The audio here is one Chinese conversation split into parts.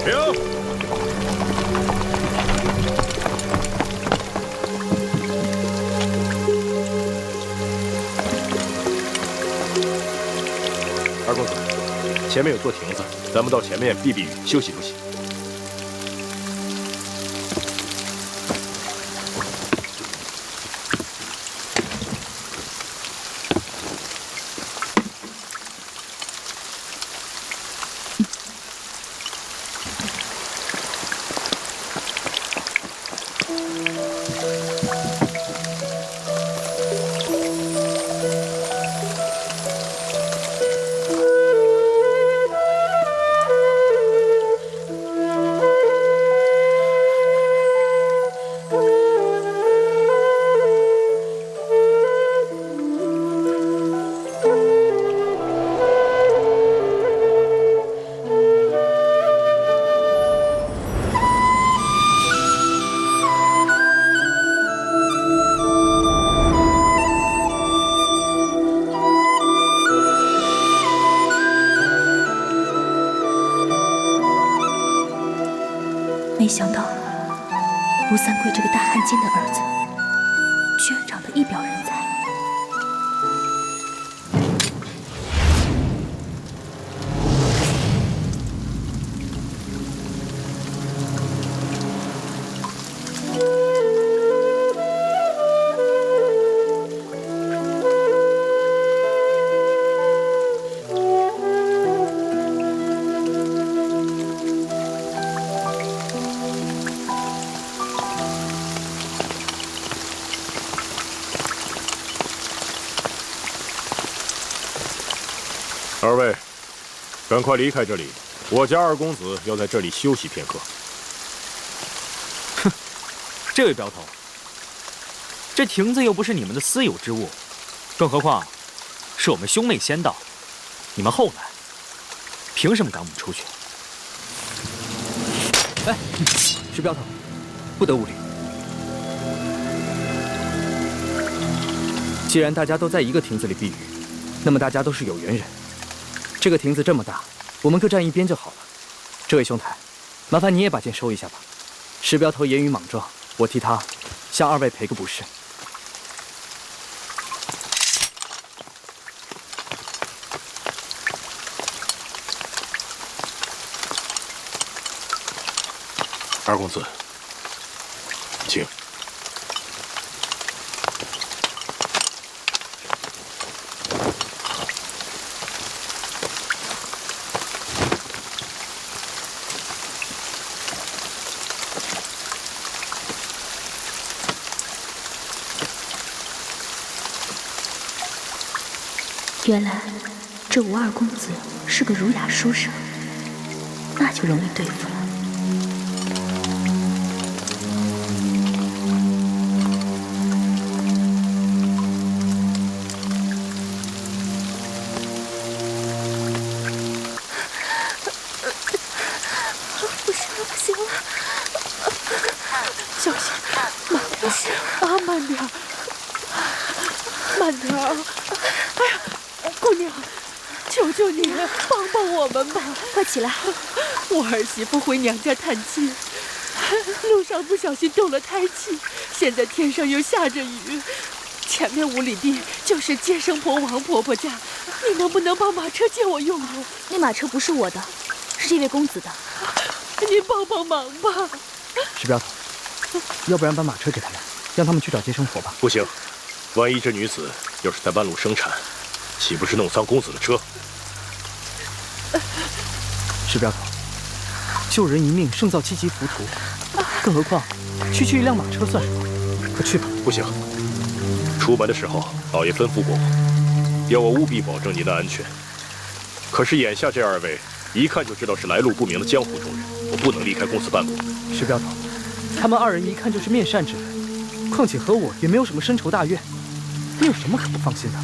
停！二公子，前面有座亭子，咱们到前面避避雨，休息休息。 没想到吴三桂这个大汉奸的儿子，居然长得一表人才。二位，赶快离开这里！我家二公子要在这里休息片刻。哼，这位镖头，这亭子又不是你们的私有之物，更何况是我们兄妹先到，你们后来，凭什么赶我们出去？哎，石镖头，不得无礼。既然大家都在一个亭子里避雨，那么大家都是有缘人。 这个亭子这么大，我们各站一边就好了。这位兄台，麻烦你也把剑收一下吧。石镖头言语莽撞，我替他向二位赔个不是。二公子，请。 原来这吴二公子是个儒雅书生，那就容易对付了。不行了，不行了！小心，慢点啊，慢点，慢点啊！哎呀！ 姑娘，求求你帮帮我们吧！快起来！我儿媳妇回娘家探亲，路上不小心动了胎气，现在天上又下着雨，前面5里地就是接生婆王婆婆家，你能不能把马车借我用用？那马车不是我的，是这位公子的。您帮帮忙吧！石镖头，要不然把马车给他们，让他们去找接生婆吧。不行，万一这女子要是在半路生产。 岂不是弄脏公子的车？石镖头，救人一命胜造7级浮屠，更何况区区一辆马车算什么？快去吧！不行，出门的时候老爷吩咐过我，要我务必保证您的安全。可是眼下这2位一看就知道是来路不明的江湖中人，我不能离开公子半步。石镖头，他们2人一看就是面善之人，况且和我也没有什么深仇大怨，你有什么可不放心的？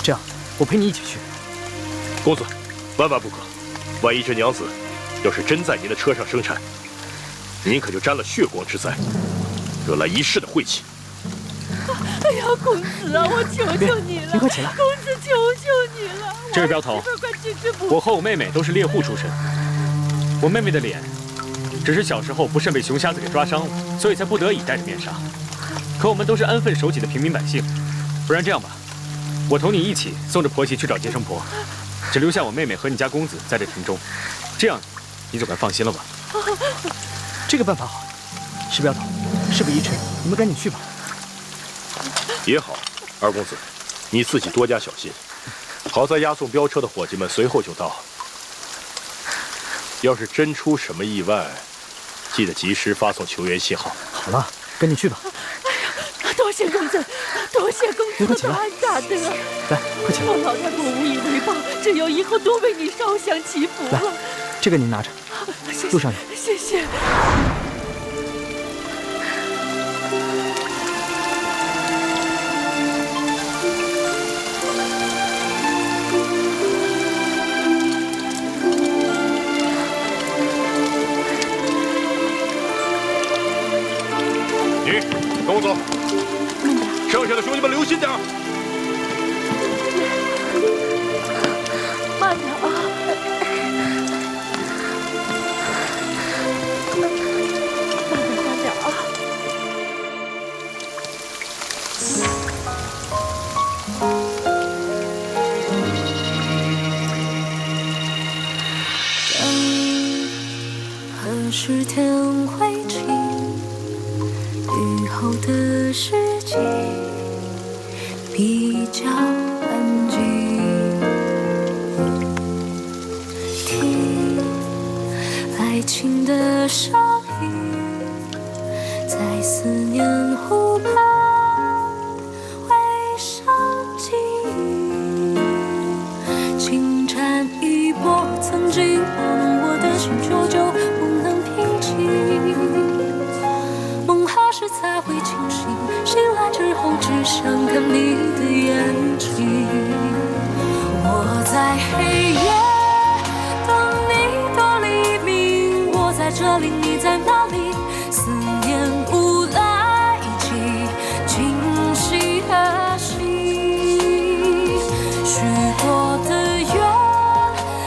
这样，我陪你一起去。公子，万万不可！万一这娘子要是真在您的车上生产，您可就沾了血光之灾，惹来一世的晦气。哎呀，公子啊，我求求你了！你快起来！公子，求求你了！这位镖头，我和我妹妹都是猎户出身，我妹妹的脸，只是小时候不慎被熊瞎子给抓伤了，所以才不得已戴着面纱。可我们都是安分守己的平民百姓，不然这样吧，我同你一起送着婆媳去找接生婆，只留下我妹妹和你家公子在这庭中，这样你总该放心了吧？这个办法好。石镖头，事不宜迟，你们赶紧去吧。也好，二公子，你自己多加小心。好在押送镖车的伙计们随后就到。要是真出什么意外，记得及时发送求援信号。好了，赶紧去吧。哎呀，多谢公子，多谢公子的大恩大德。来，快起来。我老太婆无以为报，只有以后多为你烧香祈福了。来，这个您拿着，路上有。谢谢。你跟我走，慢点。剩下的兄弟们留心点儿。慢点啊！慢点啊！何时天会晴？雨后的世界比较安静。听爱情的声音，在思念湖畔回声记忆。轻颤一波，曾经拨弄我的心，久久不能平静。何时才会清醒？醒来之后只想看你的眼睛。我在黑夜等你到黎明，我在这里，你在哪里？思念无来及今夕何夕？许多的愿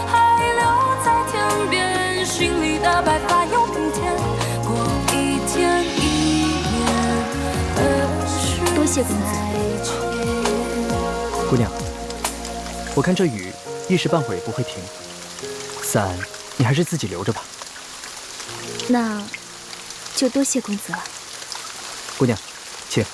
还留在天边，心里的白发又平添。过一天多谢公子。姑娘，我看这雨一时半会儿也不会停，伞你还是自己留着吧。那就多谢公子了。姑娘，请。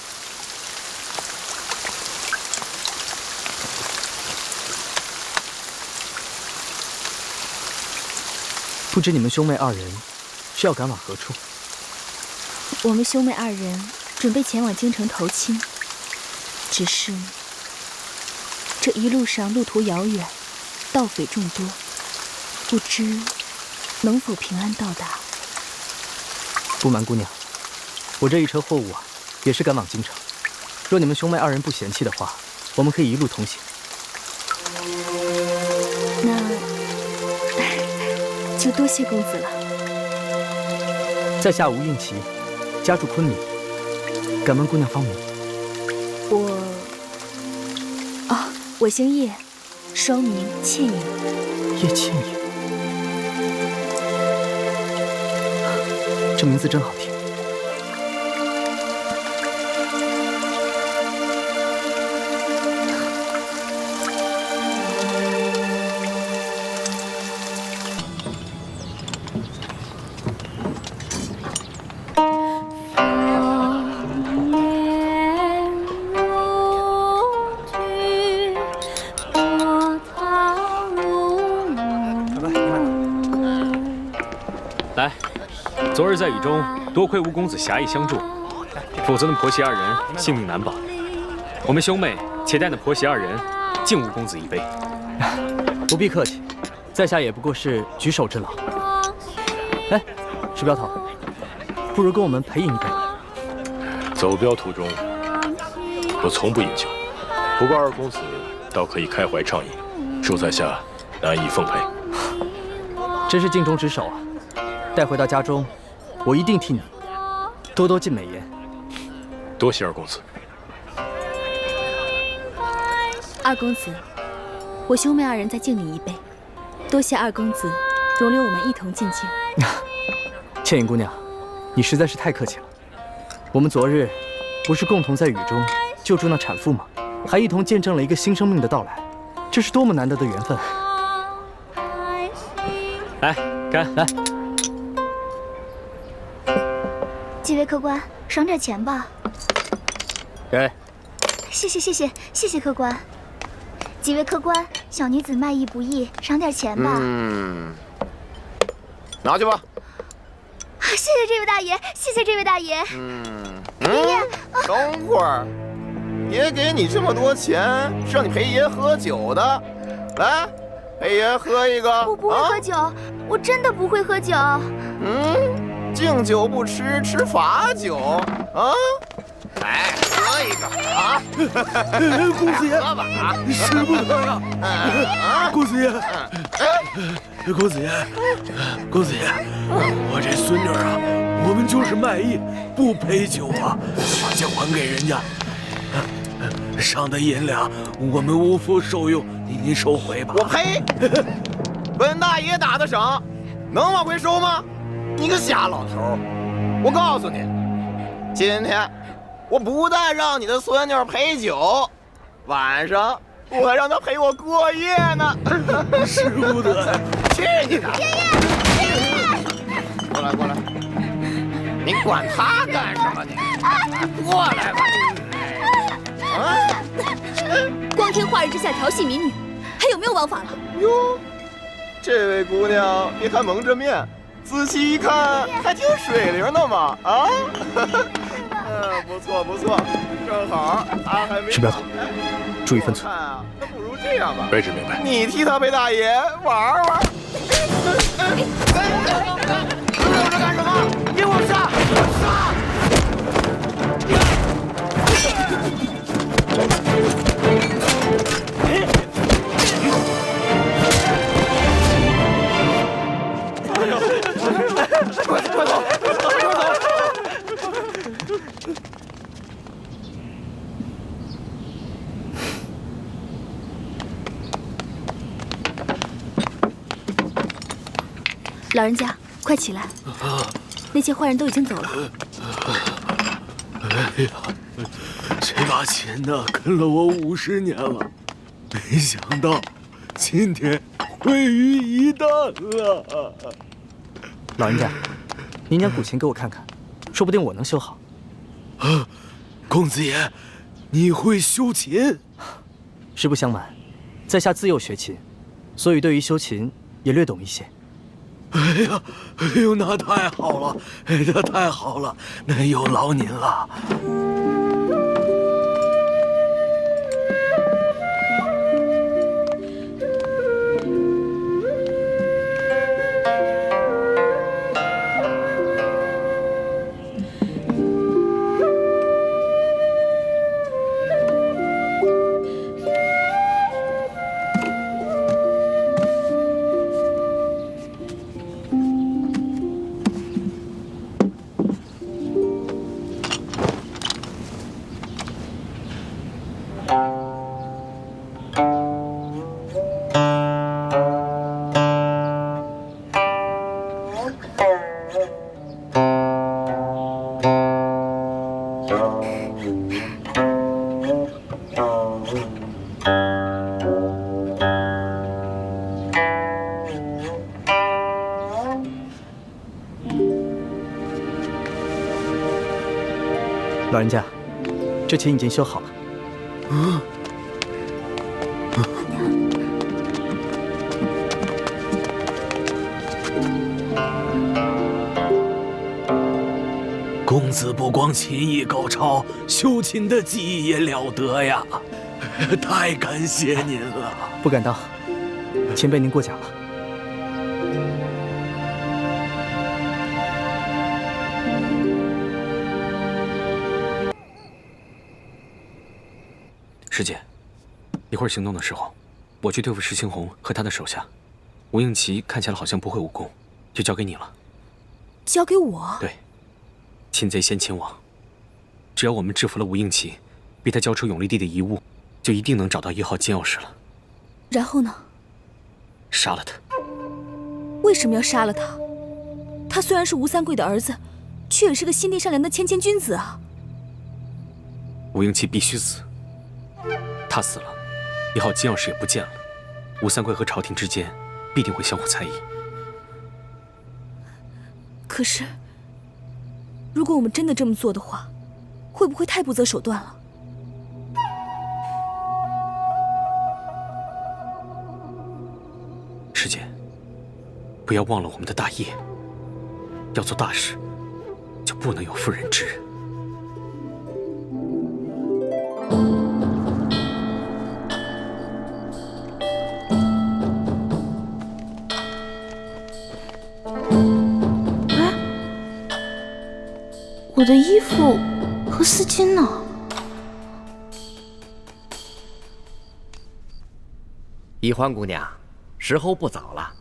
不知你们兄妹二人是要赶往何处？我们兄妹二人准备前往京城投亲，只是这一路上路途遥远，盗匪众多，不知能否平安到达。不瞒姑娘，我这一车货物啊，也是赶往京城。若你们兄妹二人不嫌弃的话，我们可以一路同行。那就多谢公子了。在下吴应奇，家住昆明，敢问姑娘芳名？我姓叶，双名倩影。叶倩影，这名字真好听。来，昨日在雨中，多亏吴公子侠义相助，否则那婆媳二人性命难保。我们兄妹且待那婆媳二人敬吴公子一杯。不必客气，在下也不过是举手之劳。哎，石镖头，不如跟我们陪饮一杯。走镖途中，我从不饮酒，不过二公子倒可以开怀畅饮，恕在下难以奉陪。真是尽忠职守啊！带回到家中，我一定替你多多进美言。多谢二公子。二公子，我兄妹二人再敬你一杯，多谢二公子容留我们一同进京。倩影姑娘，你实在是太客气了。我们昨日不是共同在雨中救助那产妇吗？还一同见证了一个新生命的到来，这是多么难得的缘分！来，干来！几位客官，赏点钱吧。给。谢谢客官。几位客官，小女子卖艺不易，赏点钱吧。拿去吧。谢谢这位大爷，谢谢这位大爷。爷，等会儿，爷给你这么多钱，是让你陪爷喝酒的。来，陪爷喝一个。我不会喝酒，我真的不会喝酒。敬酒不吃，吃罚酒啊！来，喝一个啊！公子爷，喝吧啊！使不得呀！公子爷，公子爷，公子爷，我这孙女啊，我们就是卖艺，不陪酒啊，把钱还给人家。赏的银两我们无福受用，您收回吧。我呸！本大爷打的赏，能往回收吗？你个瞎老头！我告诉你，今天我不但让你的孙女陪酒，晚上我还让她陪我过夜呢。使不得呀！去你的！爷，过来！你管他干什么你？过来吧！光天化日之下调戏民女，还有没有王法了？哟，这位姑娘别看蒙着面，仔细一看还挺水灵的嘛啊！不错，正好他还没。石镖头，注意分寸。那不如这样吧，卑职明白。你替他陪大爷玩。留着干什么？给我杀！快走！老人家，快起来！那些坏人都已经走了。哎呀，这把琴呢，跟了我50年了，没想到今天毁于一旦了。老人家，您将古琴给我看看，说不定我能修好。公子爷，你会修琴？实不相瞒，在下自幼学琴，所以对于修琴也略懂一些。哎呦，那太好了，那太好了，那有劳您了。老人家，这琴已经修好了。公子不光琴艺高超，修琴的技艺也了得呀！太感谢您了。不敢当，前辈您过奖了。师姐，一会儿行动的时候，我去对付石青红和他的手下。吴应奇看起来好像不会武功，就交给你了。交给我？对，擒贼先擒王。只要我们制服了吴应奇，逼他交出永历帝的遗物，就一定能找到1号金钥匙了。然后呢？杀了他。为什么要杀了他？他虽然是吴三桂的儿子，却也是个心地善良的谦谦君子啊！吴英奇必须死，他死了，一号金钥匙也不见了，吴三桂和朝廷之间必定会相互猜疑。可是，如果我们真的这么做的话，会不会太不择手段了？师姐，不要忘了我们的大业。要做大事，就不能有妇人之仁。我的衣服和丝巾呢？宜欢姑娘，时候不早了，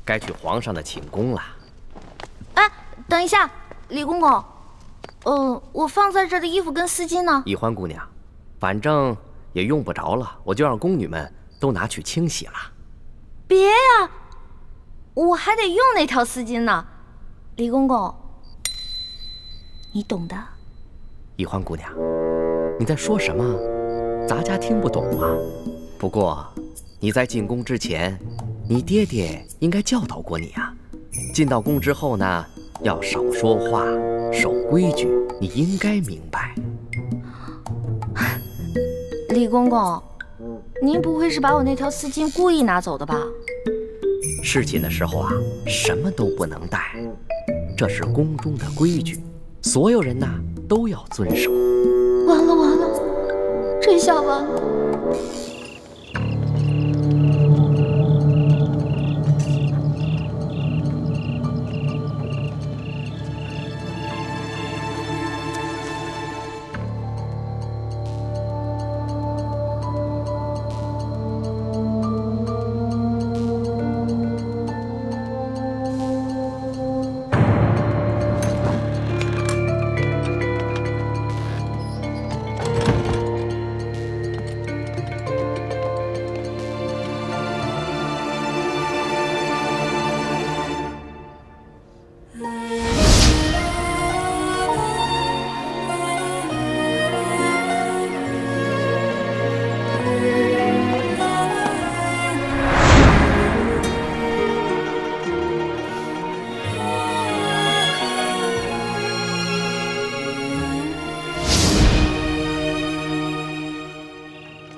该去皇上的寝宫了。哎，等一下，李公公，我放在这儿的衣服跟丝巾呢？宜欢姑娘，反正也用不着了，我就让宫女们都拿去清洗了。别呀，我还得用那条丝巾呢，李公公。你懂的。宜欢姑娘，你在说什么？咱家听不懂啊。不过你在进宫之前，你爹爹应该教导过你啊。进到宫之后呢，要少说话，守规矩，你应该明白。李公公，您不会是把我那条丝巾故意拿走的吧？侍寝的时候啊，什么都不能带，这是宫中的规矩。所有人呐都要遵守。完了完了，这下完了。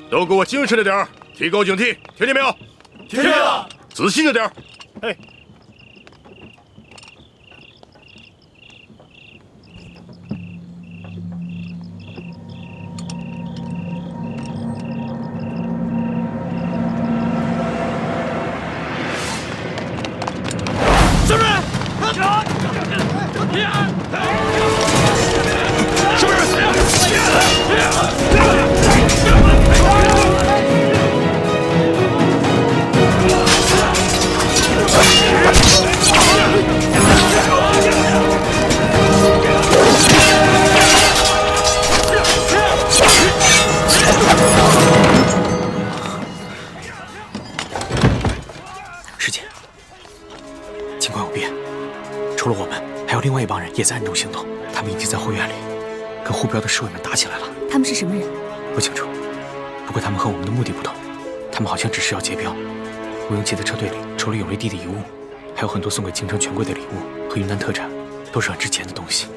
都给我精神着点儿，提高警惕，听见没有？听见了。仔细着点儿。哎。司人，师姐，情况有变，除了我们，还有另外一帮人也在暗中行动。他们已经在后院里跟护镖的侍卫们打起来了。他们是什么人？不清楚，不过他们和我们的目的不同。他们好像只是要劫镖。吴英奇的车队里，除了永历帝的遗物，还有很多送给京城权贵的礼物和云南特产，都是很值钱的东西。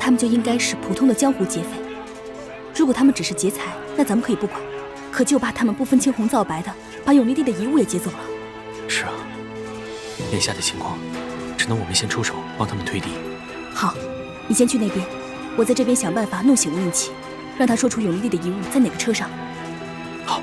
他们就应该是普通的江湖劫匪。如果他们只是劫财，那咱们可以不管。可就怕他们不分青红皂白的把永历帝的遗物也劫走了。是啊，眼下的情况，只能我们先出手帮他们推敌。好，你先去那边，我在这边想办法弄醒吴应奇，让他说出永历帝的遗物在哪个车上。好。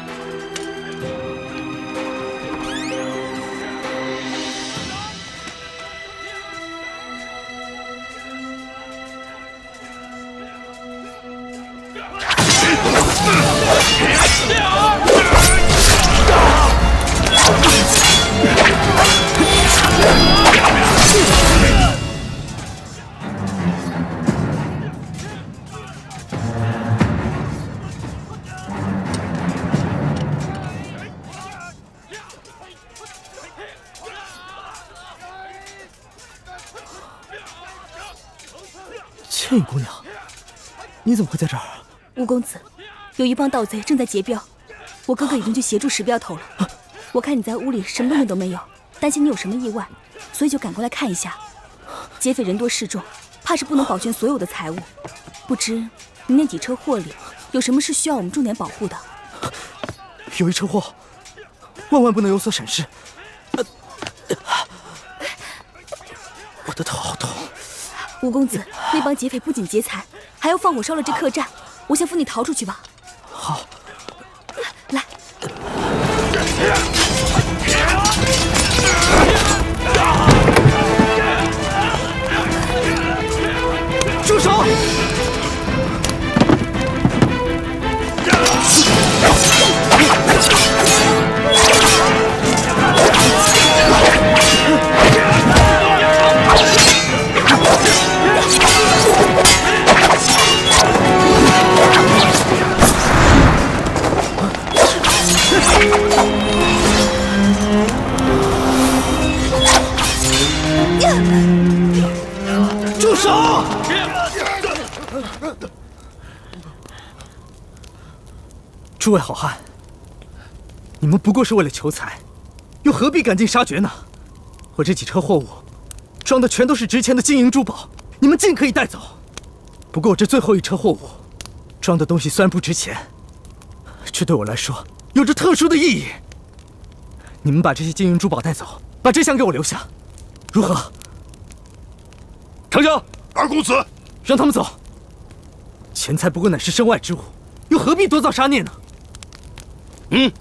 天宇姑娘，你怎么会在这儿？吴公子，有一帮盗贼正在劫镖，我哥哥已经去协助石镖头了。我看你在屋里什么东西都没有，担心你有什么意外，所以就赶过来看一下。劫匪人多势众，怕是不能保全所有的财物。不知你那几车货里有什么是需要我们重点保护的？有一车货，万万不能有所闪失。我的头好痛。吴公子，那帮劫匪不仅劫财，还要放火烧了这客栈，我先扶你逃出去吧。好，来。住手！住手！诸位好汉，你们不过是为了求财，又何必赶尽杀绝呢？我这几车货物装的全都是值钱的金银珠宝，你们尽可以带走。不过我这最后一车货物装的东西虽然不值钱，却对我来说有着特殊的意义。你们把这些金银珠宝带走，把这箱给我留下，如何？长江，二公子，让他们走。钱财不过乃是身外之物，又何必多造杀孽呢？嗯。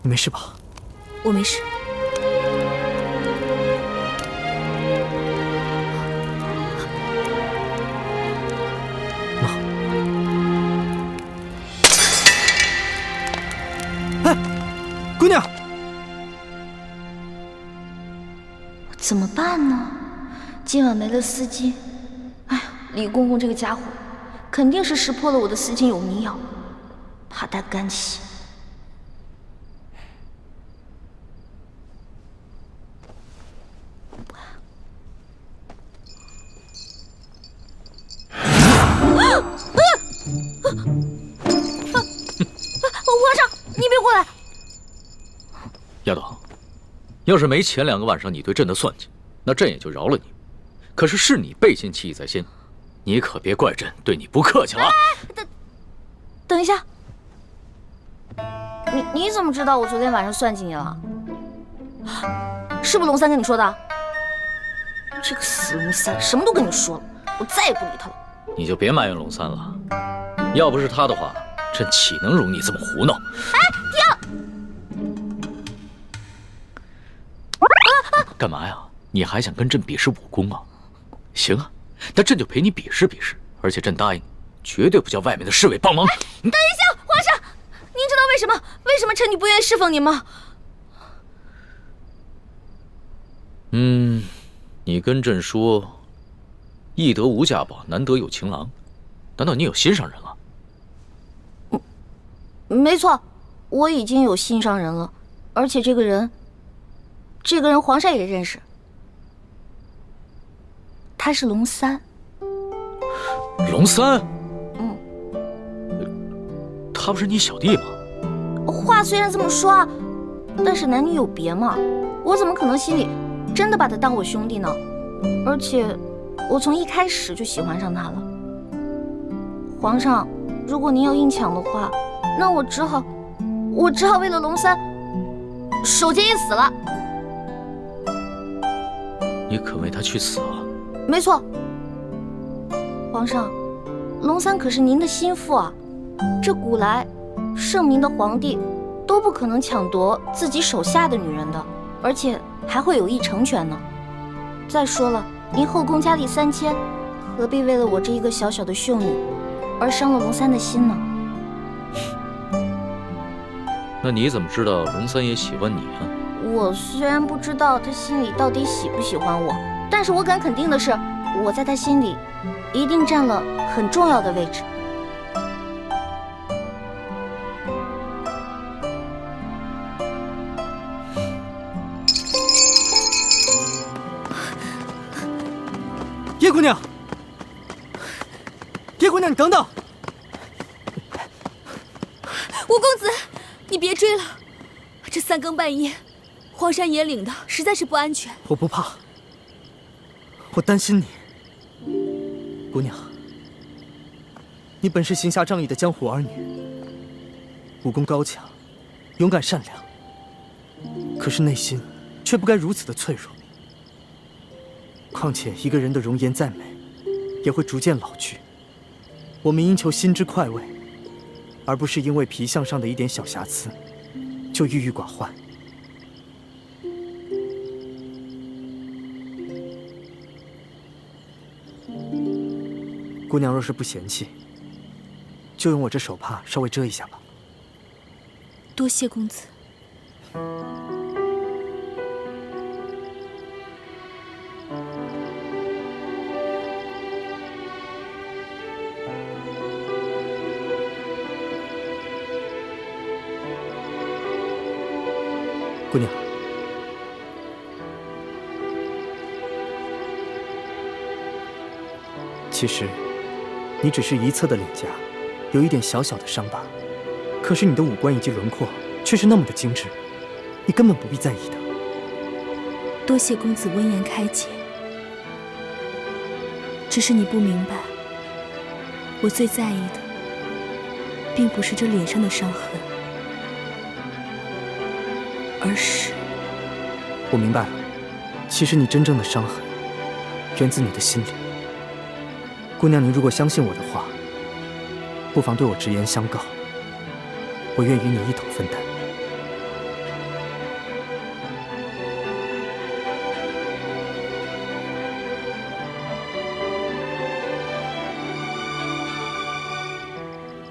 你没事吧？我没事。哎，姑娘，怎么办呢？今晚没了丝巾，哎呀，李公公这个家伙，肯定是识破了我的丝巾有迷药，怕他干洗。丫头，要是没前2个晚上你对朕的算计，那朕也就饶了你。可是是你背信弃义在先，你可别怪朕对你不客气了。等一下，你怎么知道我昨天晚上算计你了？是不是龙三跟你说的？这个死龙三，什么都跟你说了，我再也不理他了。你就别埋怨龙三了，要不是他的话，朕岂能容你这么胡闹？哎，停！干嘛呀？你还想跟朕比试武功啊？行啊，那朕就陪你比试比试。而且朕答应，绝对不叫外面的侍卫帮忙。等一下，皇上，您知道为什么臣女不愿意侍奉您吗？你跟朕说，易得无价宝，难得有情郎。难道你有心上人了？没错，我已经有心上人了，而且这个人皇上也认识，他是龙三。龙三？他不是你小弟吗？话虽然这么说啊，但是男女有别嘛，我怎么可能心里真的把他当我兄弟呢？而且我从一开始就喜欢上他了。皇上，如果您要硬抢的话，那我只好为了龙三守节一死了。你肯为他去死啊？没错，皇上，龙三可是您的心腹啊，这古来圣明的皇帝都不可能抢夺自己手下的女人的，而且还会有意成全呢。再说了，您后宫佳丽3000，何必为了我这一个小小的秀女而伤了龙三的心呢？那你怎么知道龙三也喜欢你啊？我虽然不知道他心里到底喜不喜欢我，但是我敢肯定的是，我在他心里一定占了很重要的位置。叶姑娘，叶姑娘，你等等！吴公子，你别追了，这3更半夜，荒山野岭的，实在是不安全。我不怕，我担心你。姑娘，你本是行侠仗义的江湖儿女，武功高强，勇敢善良，可是内心却不该如此的脆弱。况且一个人的容颜再美，也会逐渐老去。我们因求心之快慰，而不是因为皮相上的一点小瑕疵，就郁郁寡欢。姑娘若是不嫌弃，就用我这手帕稍微遮一下吧。多谢公子。姑娘，其实你只是一侧的脸颊有一点小小的伤疤，可是你的五官以及轮廓却是那么的精致，你根本不必在意的。多谢公子温言开解，只是你不明白，我最在意的并不是这脸上的伤痕，而是……我明白了，其实你真正的伤痕源自你的心里。姑娘，您如果相信我的话，不妨对我直言相告，我愿与你一同分担。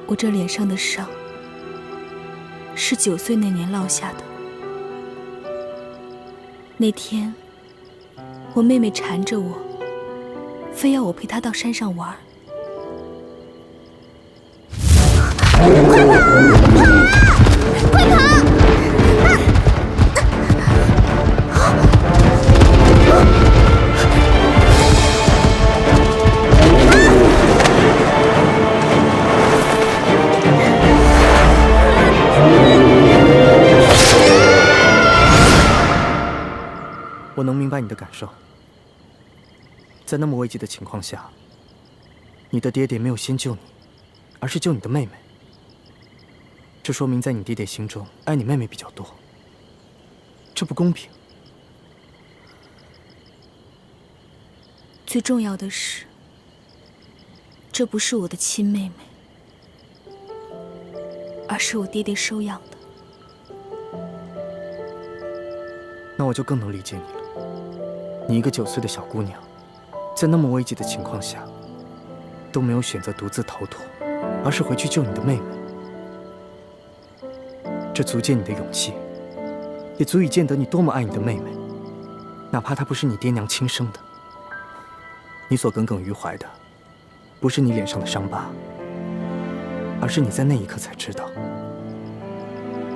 我这脸上的伤，是9岁那年落下的。那天，我妹妹缠着我，非要我陪她到山上玩。快跑！我能明白你的感受，在那么危急的情况下，你的爹爹没有先救你，而是救你的妹妹。这说明在你爹爹心中爱你妹妹比较多，这不公平。最重要的是，这不是我的亲妹妹，而是我爹爹收养的。那我就更能理解你了。你一个9岁的小姑娘，在那么危急的情况下，都没有选择独自逃脱，而是回去救你的妹妹。这足见你的勇气，也足以见得你多么爱你的妹妹，哪怕她不是你爹娘亲生的。你所耿耿于怀的，不是你脸上的伤疤，而是你在那一刻才知道，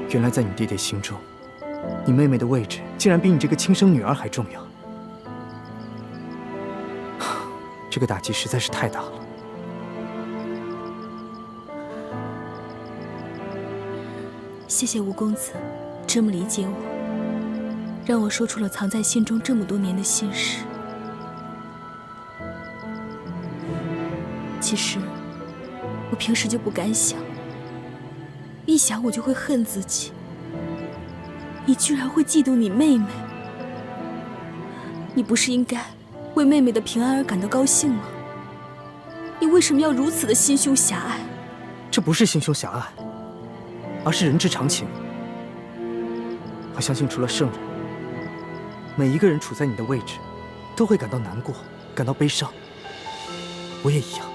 原来在你爹爹心中，你妹妹的位置竟然比你这个亲生女儿还重要。这个打击实在是太大了。谢谢吴公子，这么理解我，让我说出了藏在心中这么多年的心事。其实，我平时就不敢想，一想我就会恨自己。你居然会嫉妒你妹妹，你不是应该为妹妹的平安而感到高兴吗？你为什么要如此的心胸狭隘？这不是心胸狭隘，而是人之常情。我相信，除了圣人，每一个人处在你的位置，都会感到难过，感到悲伤。我也一样。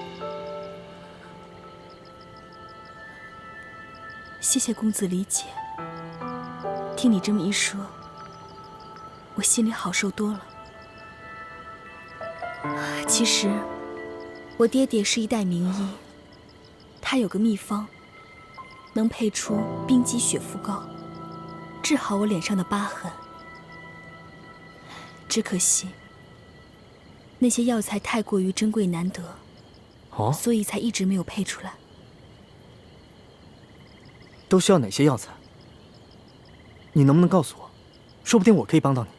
谢谢公子理解。听你这么一说，我心里好受多了。其实，我爹爹是一代名医，他有个秘方，能配出冰肌血肤膏，治好我脸上的疤痕。只可惜，那些药材太过于珍贵难得，所以才一直没有配出来。都需要哪些药材？你能不能告诉我？说不定我可以帮到你。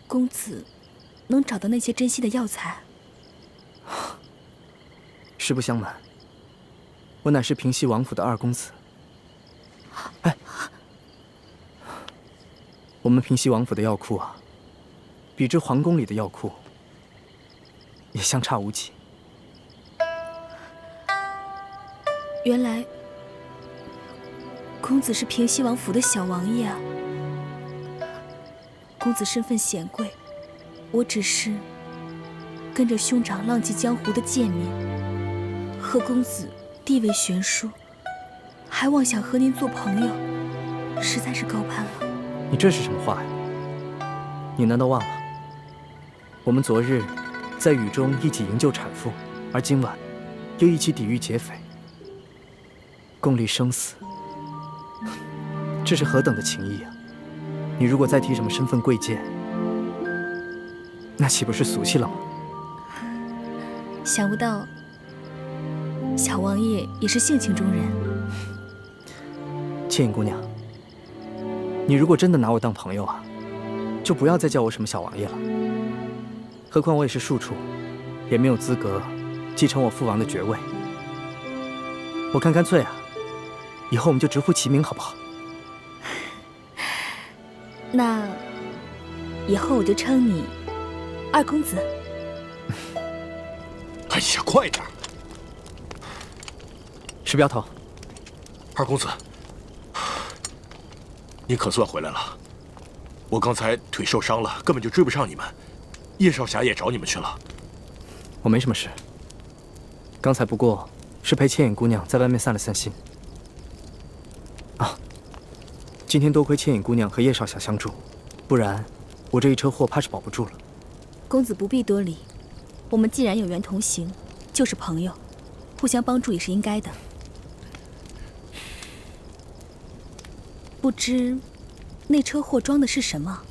公子能找到那些珍稀的药材？实不相瞒，我乃是平西王府的二公子。哎，我们平西王府的药库啊，比之皇宫里的药库也相差无几。原来，公子是平西王府的小王爷啊！公子身份显贵，我只是跟着兄长浪迹江湖的贱民，和公子地位悬殊，还妄想和您做朋友，实在是高攀了。你这是什么话呀？你难道忘了，我们昨日在雨中一起营救产妇，而今晚又一起抵御劫匪，共历生死，这是何等的情谊啊！你如果再提什么身份贵贱，那岂不是俗气了吗？想不到，小王爷也是性情中人。倩影姑娘，你如果真的拿我当朋友啊，就不要再叫我什么小王爷了。何况我也是庶出，也没有资格继承我父王的爵位。我看干脆啊，以后我们就直呼其名，好不好？那以后我就称你二公子。哎呀，快点！石镖头，二公子，你可算回来了。我刚才腿受伤了，根本就追不上你们。叶少侠也找你们去了。我没什么事，刚才不过是陪倩影姑娘在外面散了散心。啊，今天多亏倩影姑娘和叶少侠相助，不然我这一车祸怕是保不住了。公子不必多礼，我们既然有缘同行，就是朋友，互相帮助也是应该的。不知那车货装的是什么，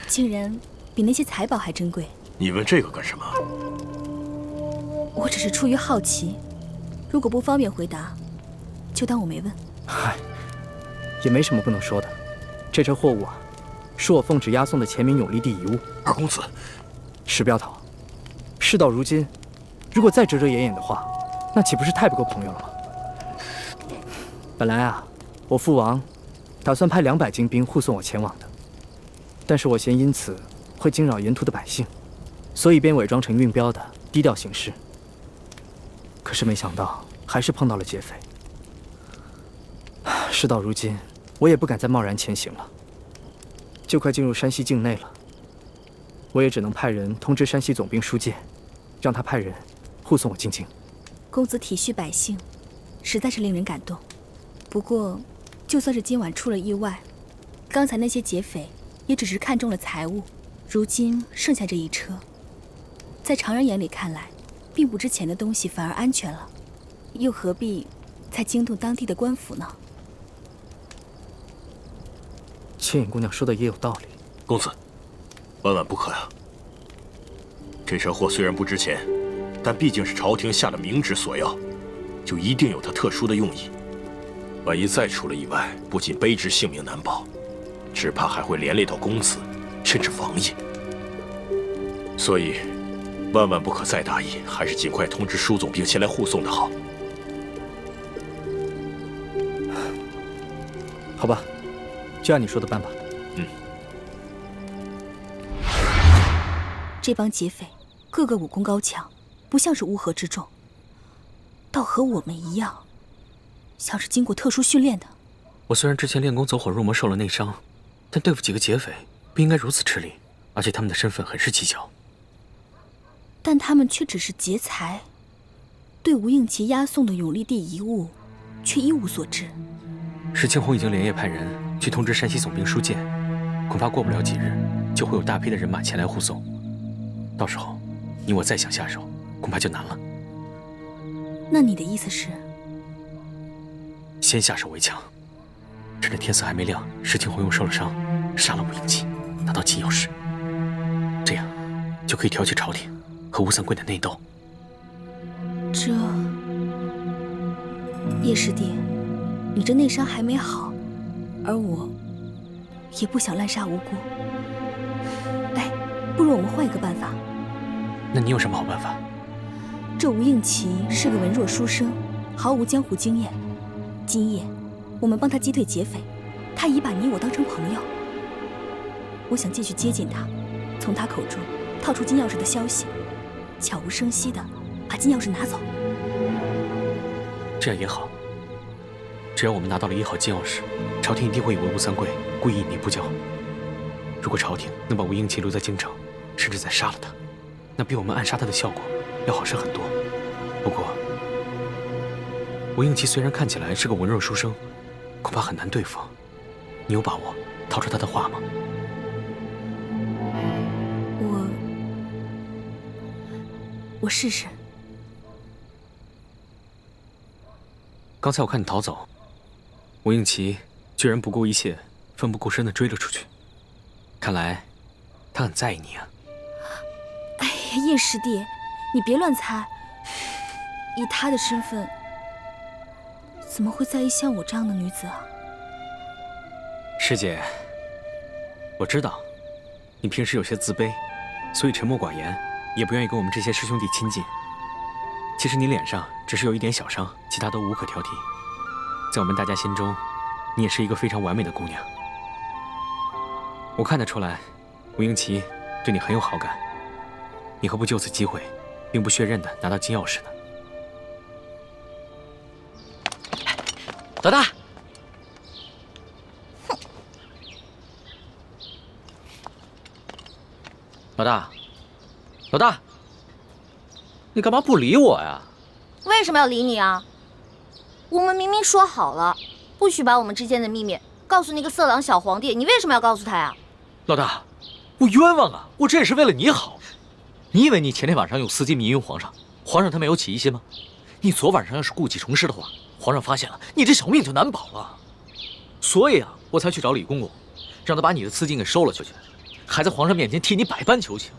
竟然比那些财宝还珍贵。你问这个干什么？我只是出于好奇，如果不方便回答，就当我没问。嗨，也没什么不能说的。这车货物啊，是我奉旨押送的前明永历帝遗物。二公子，石镖头，事到如今，如果再遮遮掩掩的话，那岂不是太不够朋友了吗？本来啊，我父王打算派200精兵护送我前往的，但是我嫌因此会惊扰沿途的百姓，所以便伪装成运镖的，低调行事。可是没想到，还是碰到了劫匪。事到如今，我也不敢再贸然前行了。就快进入山西境内了，我也只能派人通知山西总兵书记，让他派人护送我进京。公子体恤百姓，实在是令人感动。不过，就算是今晚出了意外，刚才那些劫匪也只是看中了财物，如今剩下这一车，在常人眼里看来，并不值钱的东西反而安全了，又何必再惊动当地的官府呢？倩影姑娘说的也有道理。公子，万万不可呀！这车货虽然不值钱，但毕竟是朝廷下了明旨索要，就一定有它特殊的用意。万一再出了意外，不仅卑职性命难保，只怕还会连累到公子，甚至王爷。所以，万万不可再大意，还是尽快通知舒总兵前来护送的好。好吧，就按你说的办吧。这帮劫匪个个武功高强，不像是乌合之众，倒和我们一样，像是经过特殊训练的。我虽然之前练功走火入魔受了内伤，但对付几个劫匪不应该如此吃力，而且他们的身份很是蹊跷。但他们却只是劫财，对吴应奇押送的永历帝遗物却一无所知。石庆红已经连夜派人去通知山西总兵书记，恐怕过不了几日，就会有大批的人马前来护送。到时候，你我再想下手，恐怕就难了。那你的意思是？先下手为强，趁着天色还没亮，石青红又受了伤，杀了吴应期，拿到金钥匙，这样就可以挑起朝廷和吴三桂的内斗。这叶师弟，你这内伤还没好，而我也不想滥杀无辜。哎，不如我们换一个办法。那你有什么好办法？这吴应期是个文弱书生，毫无江湖经验。今夜我们帮他击退劫匪，他已把你我当成朋友。我想进去接近他，从他口中套出金钥匙的消息，悄无声息地把金钥匙拿走。这样也好。只要我们拿到了1号金钥匙，朝廷一定会以为吴三桂故意隐匿不交。如果朝廷能把吴应期留在京城，甚至再杀了他，那比我们暗杀他的效果要好上很多。不过，吴应期虽然看起来是个文弱书生，恐怕很难对付。你有把握套出他的话吗？我试试。刚才我看你逃走，吴应期居然不顾一切、奋不顾身地追了出去，看来他很在意你啊。哎呀，叶师弟，你别乱猜。以他的身份，怎么会在意像我这样的女子啊？师姐，我知道你平时有些自卑，所以沉默寡言，也不愿意跟我们这些师兄弟亲近。其实你脸上只是有一点小伤，其他都无可挑剔。在我们大家心中，你也是一个非常完美的姑娘。我看得出来，吴应期对你很有好感。你何不就此机会，兵不血刃的拿到金钥匙呢？老大，老大，老大，你干嘛不理我呀？为什么要理你啊？我们明明说好了，不许把我们之间的秘密告诉那个色狼小皇帝，你为什么要告诉他呀？老大，我冤枉啊！我这也是为了你好。你以为你前天晚上用丝巾迷晕皇上，皇上他没有起疑心吗？你昨晚上要是故技重施的话，皇上发现了，你这小命就难保了。所以啊，我才去找李公公，让他把你的丝巾给收了去，还在皇上面前替你百般求情。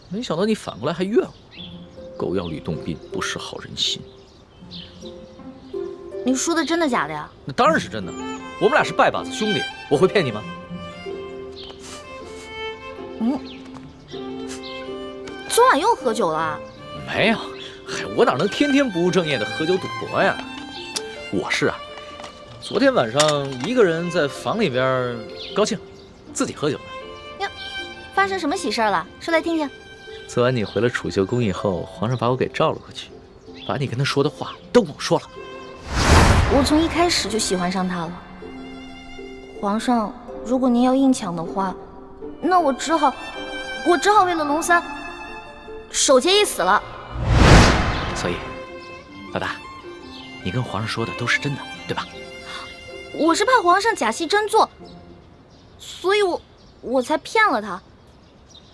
没想到你反过来还怨我，狗咬吕洞宾，不识好人心。你说的真的假的呀？那当然是真的，我们俩是拜把子兄弟，我会骗你吗？昨晚又喝酒了？没有，嗨，我哪能天天不务正业的喝酒赌博呀？我是啊，昨天晚上一个人在房里边高兴，自己喝酒呢。呀，发生什么喜事了？说来听听。昨晚你回了储秀宫以后，皇上把我给召了过去，把你跟他说的话都跟我说了。我从一开始就喜欢上他了。皇上，如果您要硬抢的话，那我只好为了龙三守节一死了。所以，老大，你跟皇上说的都是真的，对吧？我是怕皇上假戏真做，所以我才骗了他。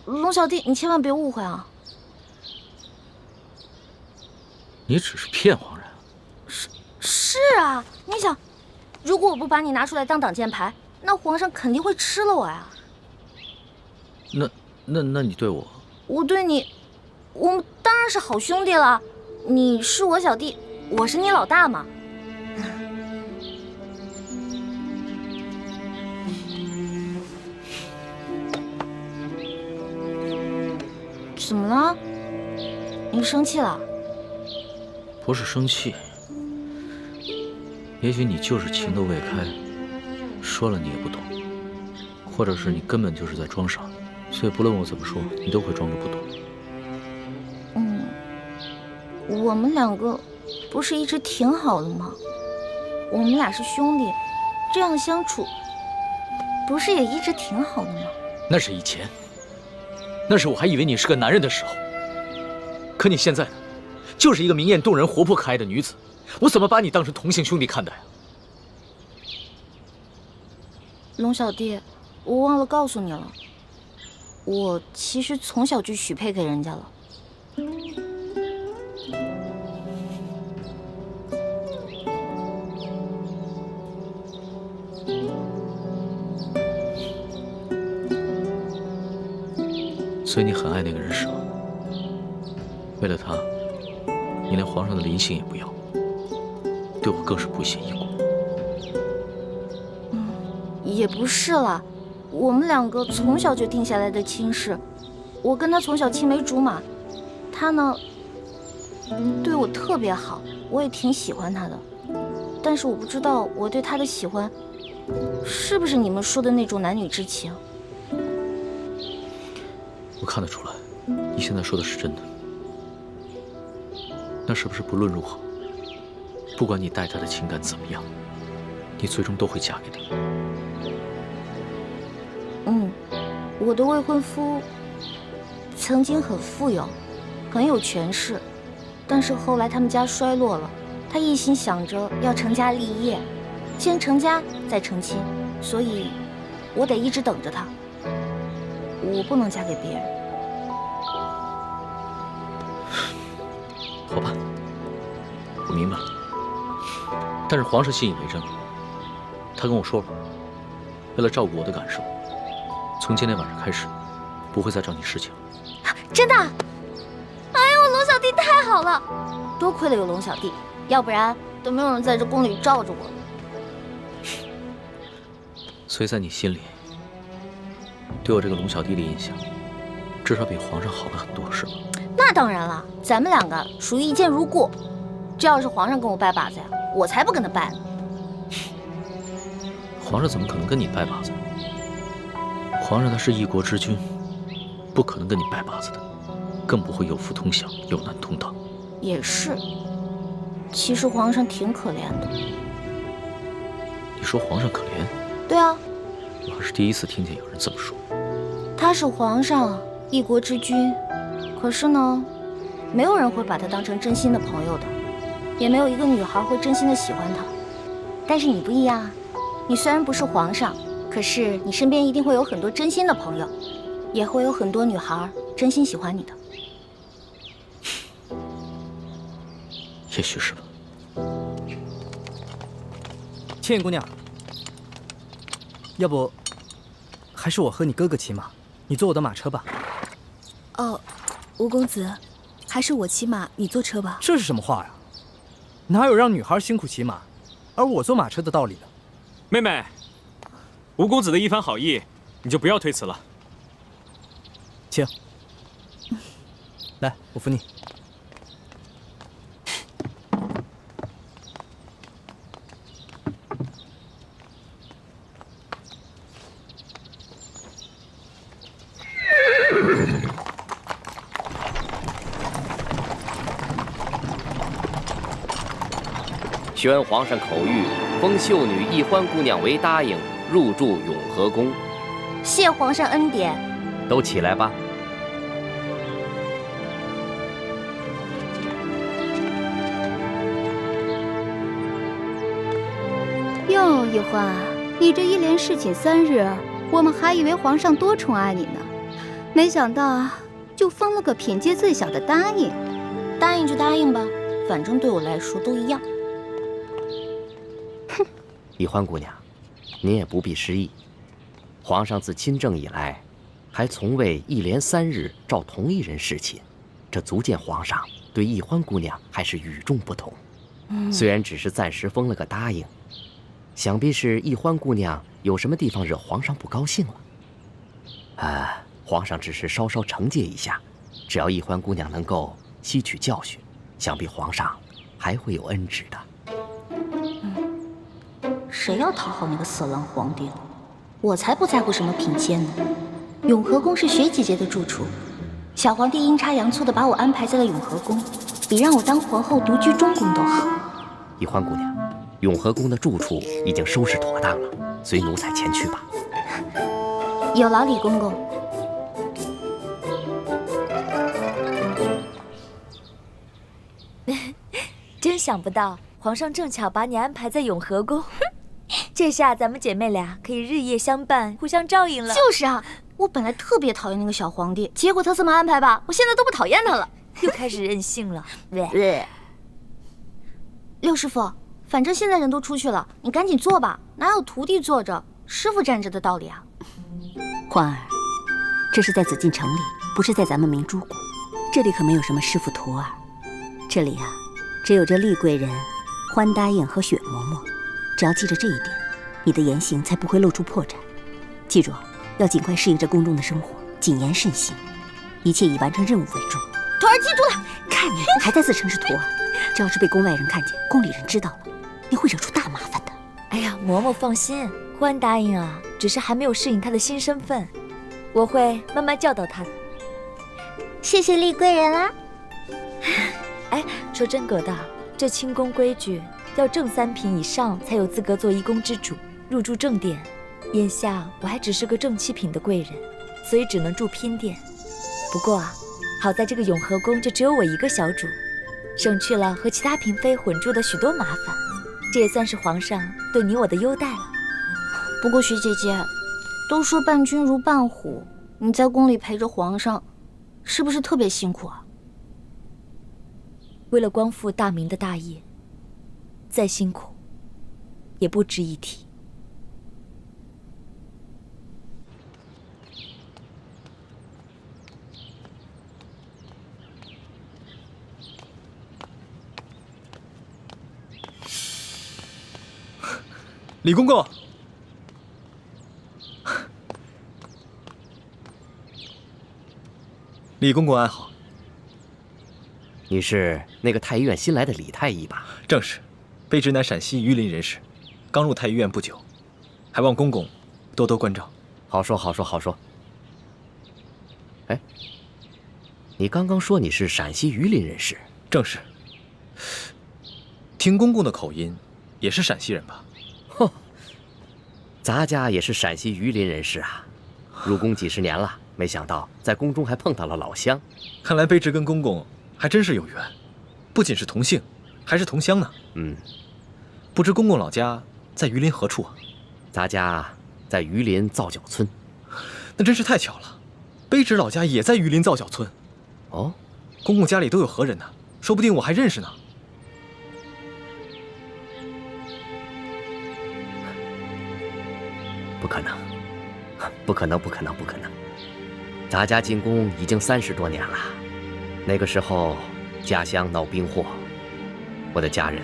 龙小弟，你千万别误会啊！你只是骗皇上？是啊，你想，如果我不把你拿出来当挡箭牌，那皇上肯定会吃了我呀。那你对我？我对你，我们当然是好兄弟了。你是我小弟，我是你老大嘛。怎么了？你生气了？不是生气，也许你就是情窦未开，说了你也不懂，或者是你根本就是在装傻，所以不论我怎么说，你都会装着不懂。我们两个不是一直挺好的吗？我们俩是兄弟，这样相处不是也一直挺好的吗？那是以前，那是我还以为你是个男人的时候。可你现在呢，就是一个明艳动人、活泼可爱的女子，我怎么把你当成同性兄弟看待啊？龙小弟，我忘了告诉你了，我其实从小就许配给人家了。所以你很爱那个人是吗？为了他，你连皇上的临幸也不要，对我更是不屑一顾。也不是啦，我们两个从小就定下来的亲事，我跟他从小青梅竹马，他呢对我特别好，我也挺喜欢他的。但是我不知道我对他的喜欢，是不是你们说的那种男女之情？我看得出来，你现在说的是真的。那是不是不论如何，不管你待他的情感怎么样，你最终都会嫁给他？我的未婚夫曾经很富有，很有权势，但是后来他们家衰落了，他一心想着要成家立业，先成家再成亲，所以我得一直等着他，我不能嫁给别人。好吧，我明白了。但是皇上信以为真，他跟我说了，为了照顾我的感受，从今天晚上开始，不会再找你侍寝了。真的？哎呦，龙小弟太好了，多亏了有龙小弟，要不然都没有人在这宫里罩着我了。所以在你心里，对我这个龙小弟的印象，至少比皇上好了很多，是吗？那当然了，咱们两个属于一见如故。这要是皇上跟我拜把子呀，我才不跟他拜呢。皇上怎么可能跟你拜把子？皇上他是一国之君，不可能跟你拜把子的，更不会有福同享，有难同当。也是，其实皇上挺可怜的。你说皇上可怜？对啊，我还是第一次听见有人这么说。他是皇上，一国之君，可是呢，没有人会把他当成真心的朋友的，也没有一个女孩会真心的喜欢他。但是你不一样啊，你虽然不是皇上，可是你身边一定会有很多真心的朋友，也会有很多女孩真心喜欢你的。也许是吧。千叶姑娘，要不还是我和你哥哥骑马，你坐我的马车吧。哦，吴公子，还是我骑马，你坐车吧。这是什么话呀？哪有让女孩辛苦骑马，而我坐马车的道理呢？妹妹，吴公子的一番好意，你就不要推辞了。请，来，我扶你。宣皇上口谕，封秀女易欢姑娘为答应，入住永和宫。谢皇上恩典。都起来吧。哟，易欢，你这一连侍寝3日，我们还以为皇上多宠爱你呢，没想到就封了个品阶最小的答应。答应就答应吧，反正对我来说都一样。易欢姑娘，您也不必失意。皇上自亲政以来，还从未一连3日召同一人侍寝，这足见皇上对易欢姑娘还是与众不同。虽然只是暂时封了个答应，想必是易欢姑娘有什么地方惹皇上不高兴了。皇上只是稍稍惩戒一下，只要易欢姑娘能够吸取教训，想必皇上还会有恩旨的。谁要讨好那个色狼皇帝了？我才不在乎什么品阶呢。永和宫是雪姐姐的住处，小皇帝阴差阳错地把我安排在了永和宫，比让我当皇后独居中宫都好。易欢姑娘，永和宫的住处已经收拾妥当了，随奴才前去吧。有劳李公公。真想不到，皇上正巧把你安排在永和宫。这下咱们姐妹俩可以日夜相伴，互相照应了。就是啊，我本来特别讨厌那个小皇帝，结果他这么安排吧，我现在都不讨厌他了。又开始任性了。六师傅，反正现在人都出去了，你赶紧做吧，哪有徒弟坐着，师傅站着的道理啊？欢儿，这是在紫禁城里，不是在咱们明珠谷，这里可没有什么师傅徒儿，这里啊，只有这丽贵人、欢答应和雪嬷嬷。只要记着这一点，你的言行才不会露出破绽。记住，要尽快适应这宫中的生活，谨言慎行，一切以完成任务为重。徒儿记住了。看你还在自称是徒儿，这要是被宫外人看见，宫里人知道了，你会惹出大麻烦的。哎呀，嬷嬷放心，欢答应啊，只是还没有适应她的新身份，我会慢慢教导她的。谢谢丽贵人啦。哎，说真格的，这清宫规矩。要正3品以上才有资格做1宫之主，入住正殿。眼下我还只是个正7品的贵人，所以只能住偏殿。不过啊，好在这个永和宫就只有我一个小主，省去了和其他嫔妃混住的许多麻烦。这也算是皇上对你我的优待了。不过徐姐姐，都说伴君如伴虎，你在宫里陪着皇上，是不是特别辛苦啊？为了光复大明的大业，再辛苦，也不值一提。李公公，李公公安好。你是那个太医院新来的李太医吧？正是。卑职乃陕西榆林人士，刚入太医院不久，还望公公多多关照。好说好说好说。哎，你刚刚说你是陕西榆林人士？正是。听公公的口音，也是陕西人吧？哼，咱家也是陕西榆林人士啊，入宫几十年了，没想到在宫中还碰到了老乡。看来卑职跟公公还真是有缘，不仅是同姓，还是同乡呢。不知公公老家在榆林何处啊？咱家在榆林皂角村。那真是太巧了，卑职老家也在榆林皂角村。哦，公公家里都有何人呢？说不定我还认识呢。不可能，不可能，不可能，不可能！咱家进宫已经30多年了，那个时候家乡闹兵祸，我的家人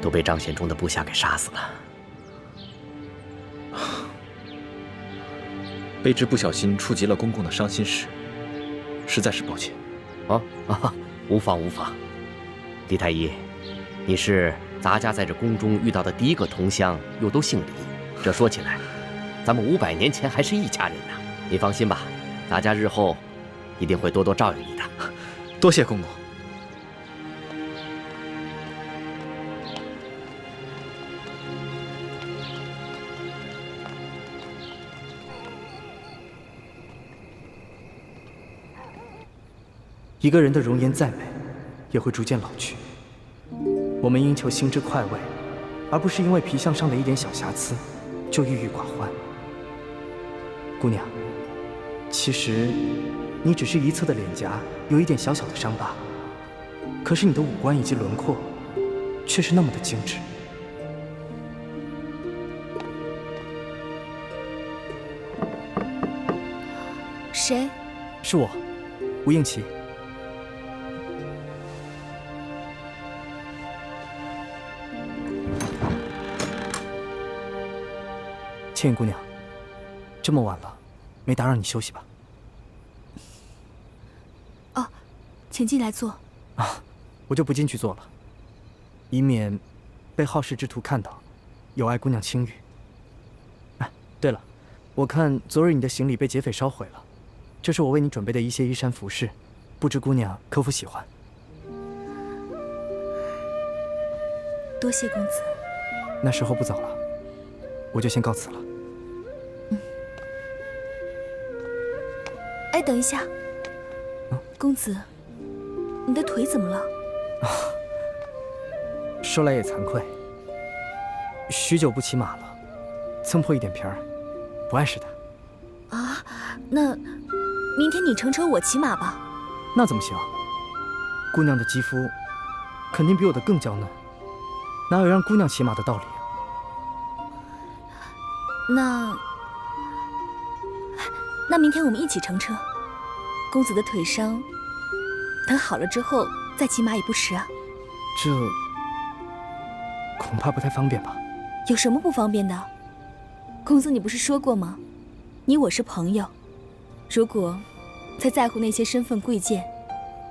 都被张献忠的部下给杀死了。卑职不小心触及了公公的伤心事，实在是抱歉。无妨无妨。李太医，你是咱家在这宫中遇到的第一个同乡，又都姓李，这说起来，咱们500年前还是一家人呢。你放心吧，咱家日后一定会多多照应你的。多谢公公。一个人的容颜再美，也会逐渐老去。我们应求心之快慰，而不是因为皮相上的一点小瑕疵就郁郁寡欢。姑娘，其实你只是一侧的脸颊有一点小小的伤疤，可是你的五官以及轮廓却是那么的精致。谁？是我，吴应琪。倩影姑娘，这么晚了，没打扰你休息吧？哦，请进来坐。啊，我就不进去坐了，以免被好事之徒看到，有碍姑娘清誉。哎，对了，我看昨日你的行李被劫匪烧毁了，这是我为你准备的一些衣衫服饰，不知姑娘可否喜欢？多谢公子。那时候不早了，我就先告辞了。哎，等一下，公子，你的腿怎么了？说来也惭愧，许久不骑马了，蹭破一点皮儿，不碍事的。啊，那明天你乘车，我骑马吧。那怎么行？姑娘的肌肤肯定比我的更娇嫩，哪有让姑娘骑马的道理啊？那明天我们一起乘车。公子的腿伤，等好了之后再骑马也不迟啊。这恐怕不太方便吧？有什么不方便的？公子，你不是说过吗？你我是朋友，如果再在乎那些身份贵贱，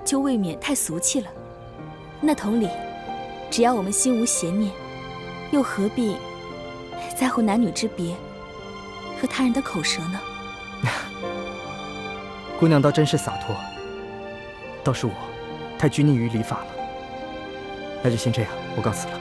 就未免太俗气了。那同理，只要我们心无邪念，又何必在乎男女之别和他人的口舌呢？姑娘倒真是洒脱，倒是我太拘泥于礼法了。那就先这样，我告辞了。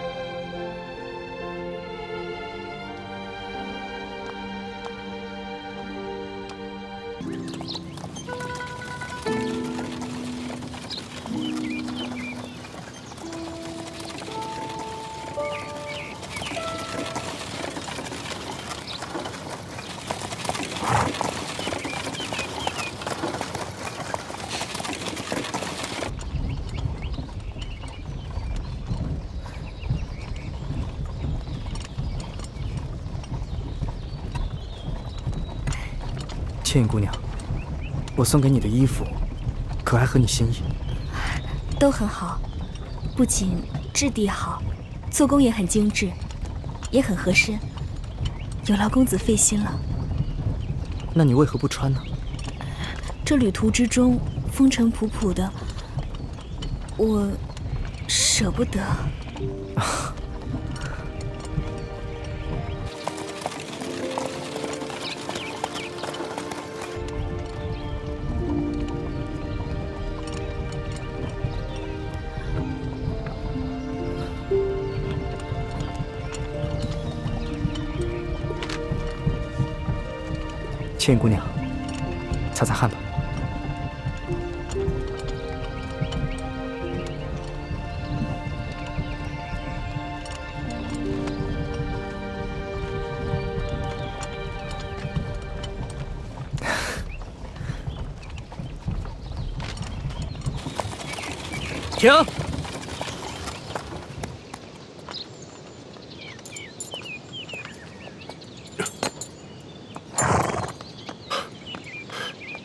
倩影姑娘，我送给你的衣服，可还合你心意？都很好，不仅质地好，做工也很精致，也很合身，有劳公子费心了。那你为何不穿呢？这旅途之中，风尘仆仆的，我舍不得。倩影姑娘，擦擦汗吧。停！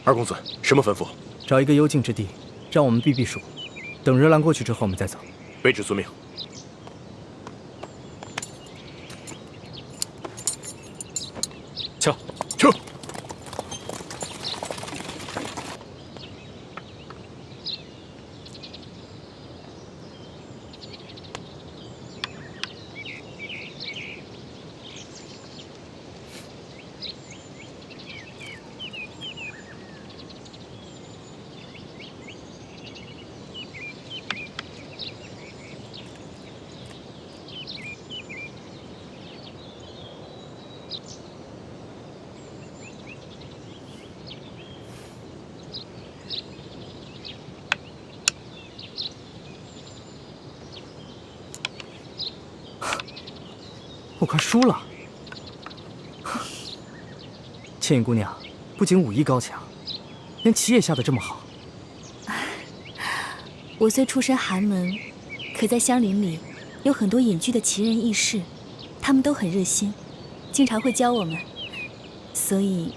二公子，什么吩咐？找一个幽静之地，让我们避避暑。等热浪过去之后，我们再走。卑职遵命。撤！撤！我快输了。倩影姑娘不仅武艺高强，连棋也下得这么好。我虽出身寒门，可在乡邻里有很多隐居的奇人异士，他们都很热心，经常会教我们。所以，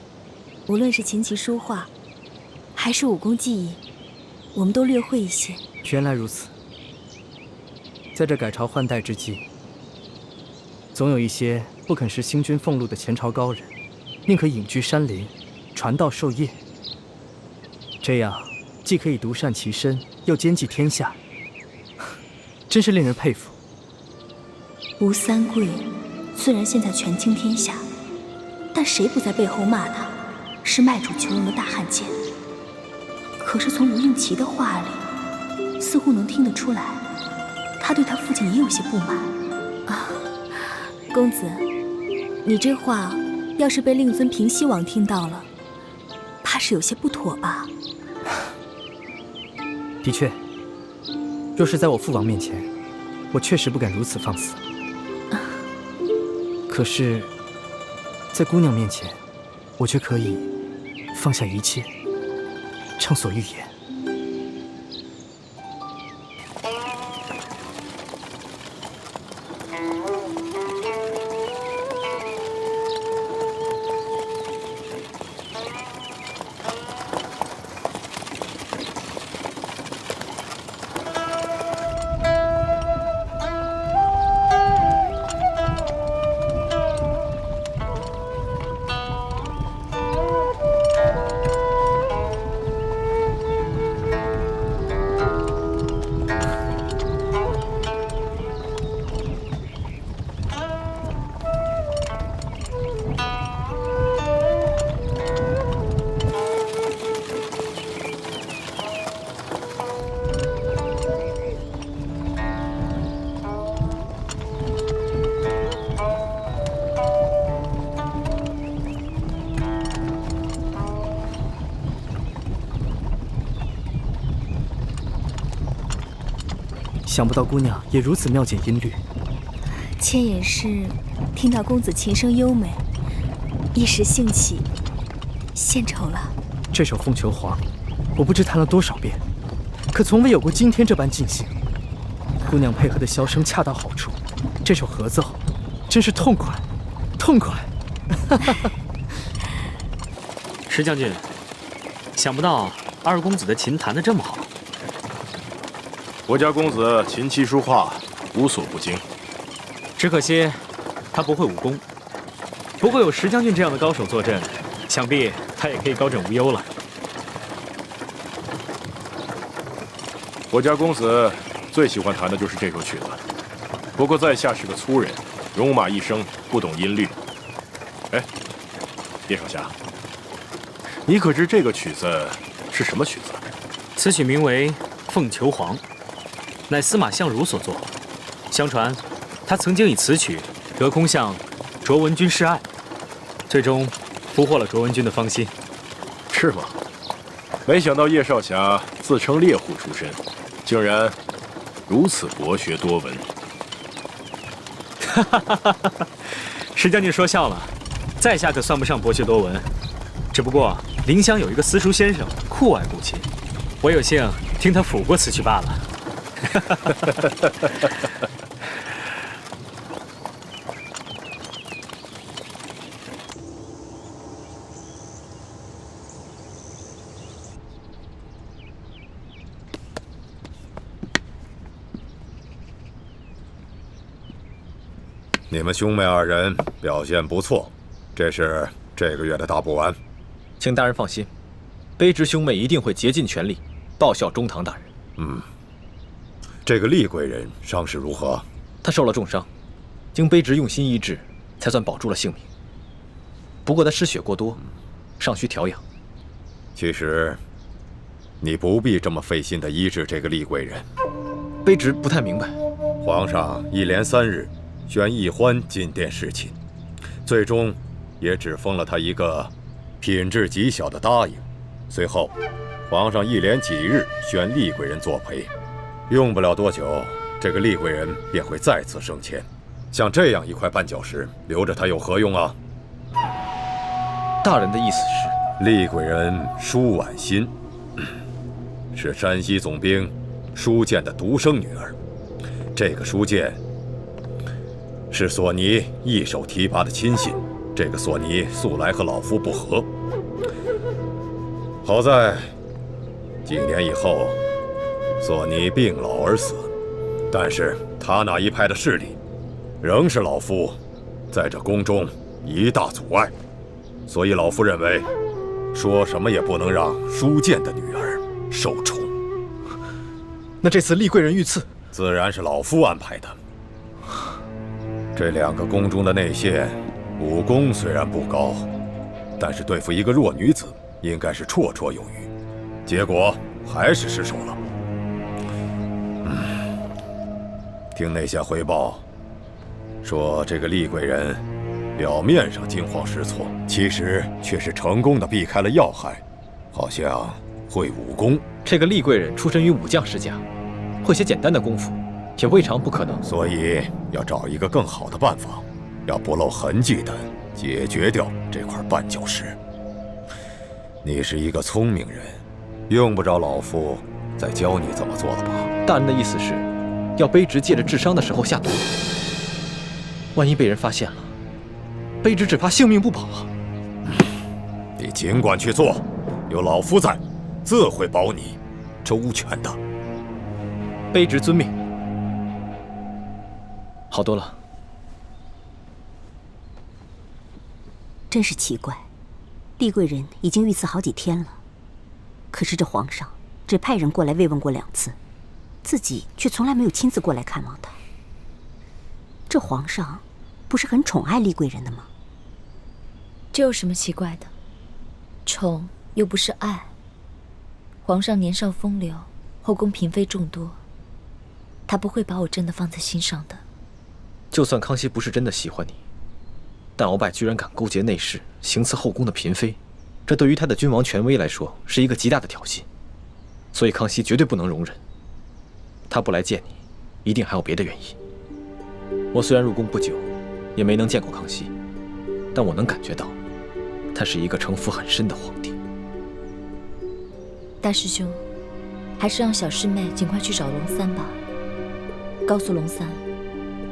无论是琴棋书画，还是武功技艺，我们都略会一些。原来如此。在这改朝换代之际，总有一些不肯食新君俸禄的前朝高人，宁可隐居山林，传道授业。这样既可以独善其身，又兼济天下，真是令人佩服。吴三桂虽然现在权倾天下，但谁不在背后骂他是卖主求荣的大汉奸？可是从吴应奇的话里，似乎能听得出来，他对他父亲也有些不满啊。公子，你这话要是被令尊平西王听到了，怕是有些不妥吧？的确，若是在我父王面前，我确实不敢如此放肆。可是，在姑娘面前，我却可以放下一切，畅所欲言。想不到姑娘也如此妙见音律。妾也是听到公子琴声优美，一时兴起，献丑了。这首《凤求凰》，我不知弹了多少遍，可从未有过今天这般尽兴。姑娘配合的箫声恰到好处，这首合奏真是痛快，痛快。石将军，想不到二公子的琴弹得这么好。我家公子琴棋书画无所不精，只可惜他不会武功。不过有石将军这样的高手坐镇，想必他也可以高枕无忧了。我家公子最喜欢弹的就是这首曲子。不过在下是个粗人，戎马一生，不懂音律。哎，叶少侠，你可知这个曲子是什么曲子？此曲名为《凤求凰》，乃司马相如所作。相传，他曾经以此曲隔空向卓文君示爱，最终俘获了卓文君的芳心。是吗？没想到叶少侠自称猎户出身，竟然如此博学多闻。哈哈哈哈哈！石将军说笑了，在下可算不上博学多闻，只不过临湘有一个私塾先生酷爱古琴，我有幸听他抚过此曲罢了。你们兄妹二人表现不错，这是这个月的大补丸。请大人放心，卑职兄妹一定会竭尽全力报效中堂大人。这个厉贵人伤势如何？他受了重伤，经卑职用心医治，才算保住了性命。不过他失血过多，尚需调养。其实，你不必这么费心地医治这个厉贵人。卑职不太明白。皇上一连3日宣奕欢进殿侍寝，最终也只封了他一个品质极小的答应。随后，皇上一连几日宣厉贵人作陪，用不了多久，这个厉贵人便会再次升迁。像这样一块绊脚石，留着他有何用啊？大人的意思是，厉贵人舒婉心，是山西总兵舒建的独生女儿。这个舒建是索尼一手提拔的亲信，这个索尼素来和老夫不和。好在几年以后，索尼病老而死，但是他那一派的势力，仍是老夫在这宫中一大阻碍。所以老夫认为，说什么也不能让舒建的女儿受宠。那这次厉贵人遇刺，自然是老夫安排的。这2个宫中的内线，武功虽然不高，但是对付一个弱女子，应该是绰绰有余。结果还是失手了。听内下回报，说这个厉贵人表面上惊慌失措，其实却是成功的避开了要害，好像会武功。这个厉贵人出身于武将世家，会些简单的功夫，也未尝不可能。所以要找一个更好的办法。要不露痕迹的解决掉这块绊脚石。你是一个聪明人，用不着老夫再教你怎么做了吧？大人的意思是，要卑职借着治伤的时候下毒，万一被人发现了，卑职只怕性命不保啊！你尽管去做，有老夫在，自会保你周全的。卑职遵命。好多了。真是奇怪，厉贵人已经遇刺好几天了，可是这皇上只派人过来慰问过2次，自己却从来没有亲自过来看望他。这皇上不是很宠爱厉贵人的吗？这有什么奇怪的？宠又不是爱。皇上年少风流，后宫嫔妃众多，他不会把我真的放在心上的。就算康熙不是真的喜欢你，但鳌拜居然敢勾结内侍，行刺后宫的嫔妃，这对于他的君王权威来说是一个极大的挑衅，所以康熙绝对不能容忍。他不来见你，一定还有别的原因。我虽然入宫不久，也没能见过康熙，但我能感觉到，他是一个城府很深的皇帝。大师兄，还是让小师妹尽快去找龙三吧，告诉龙三，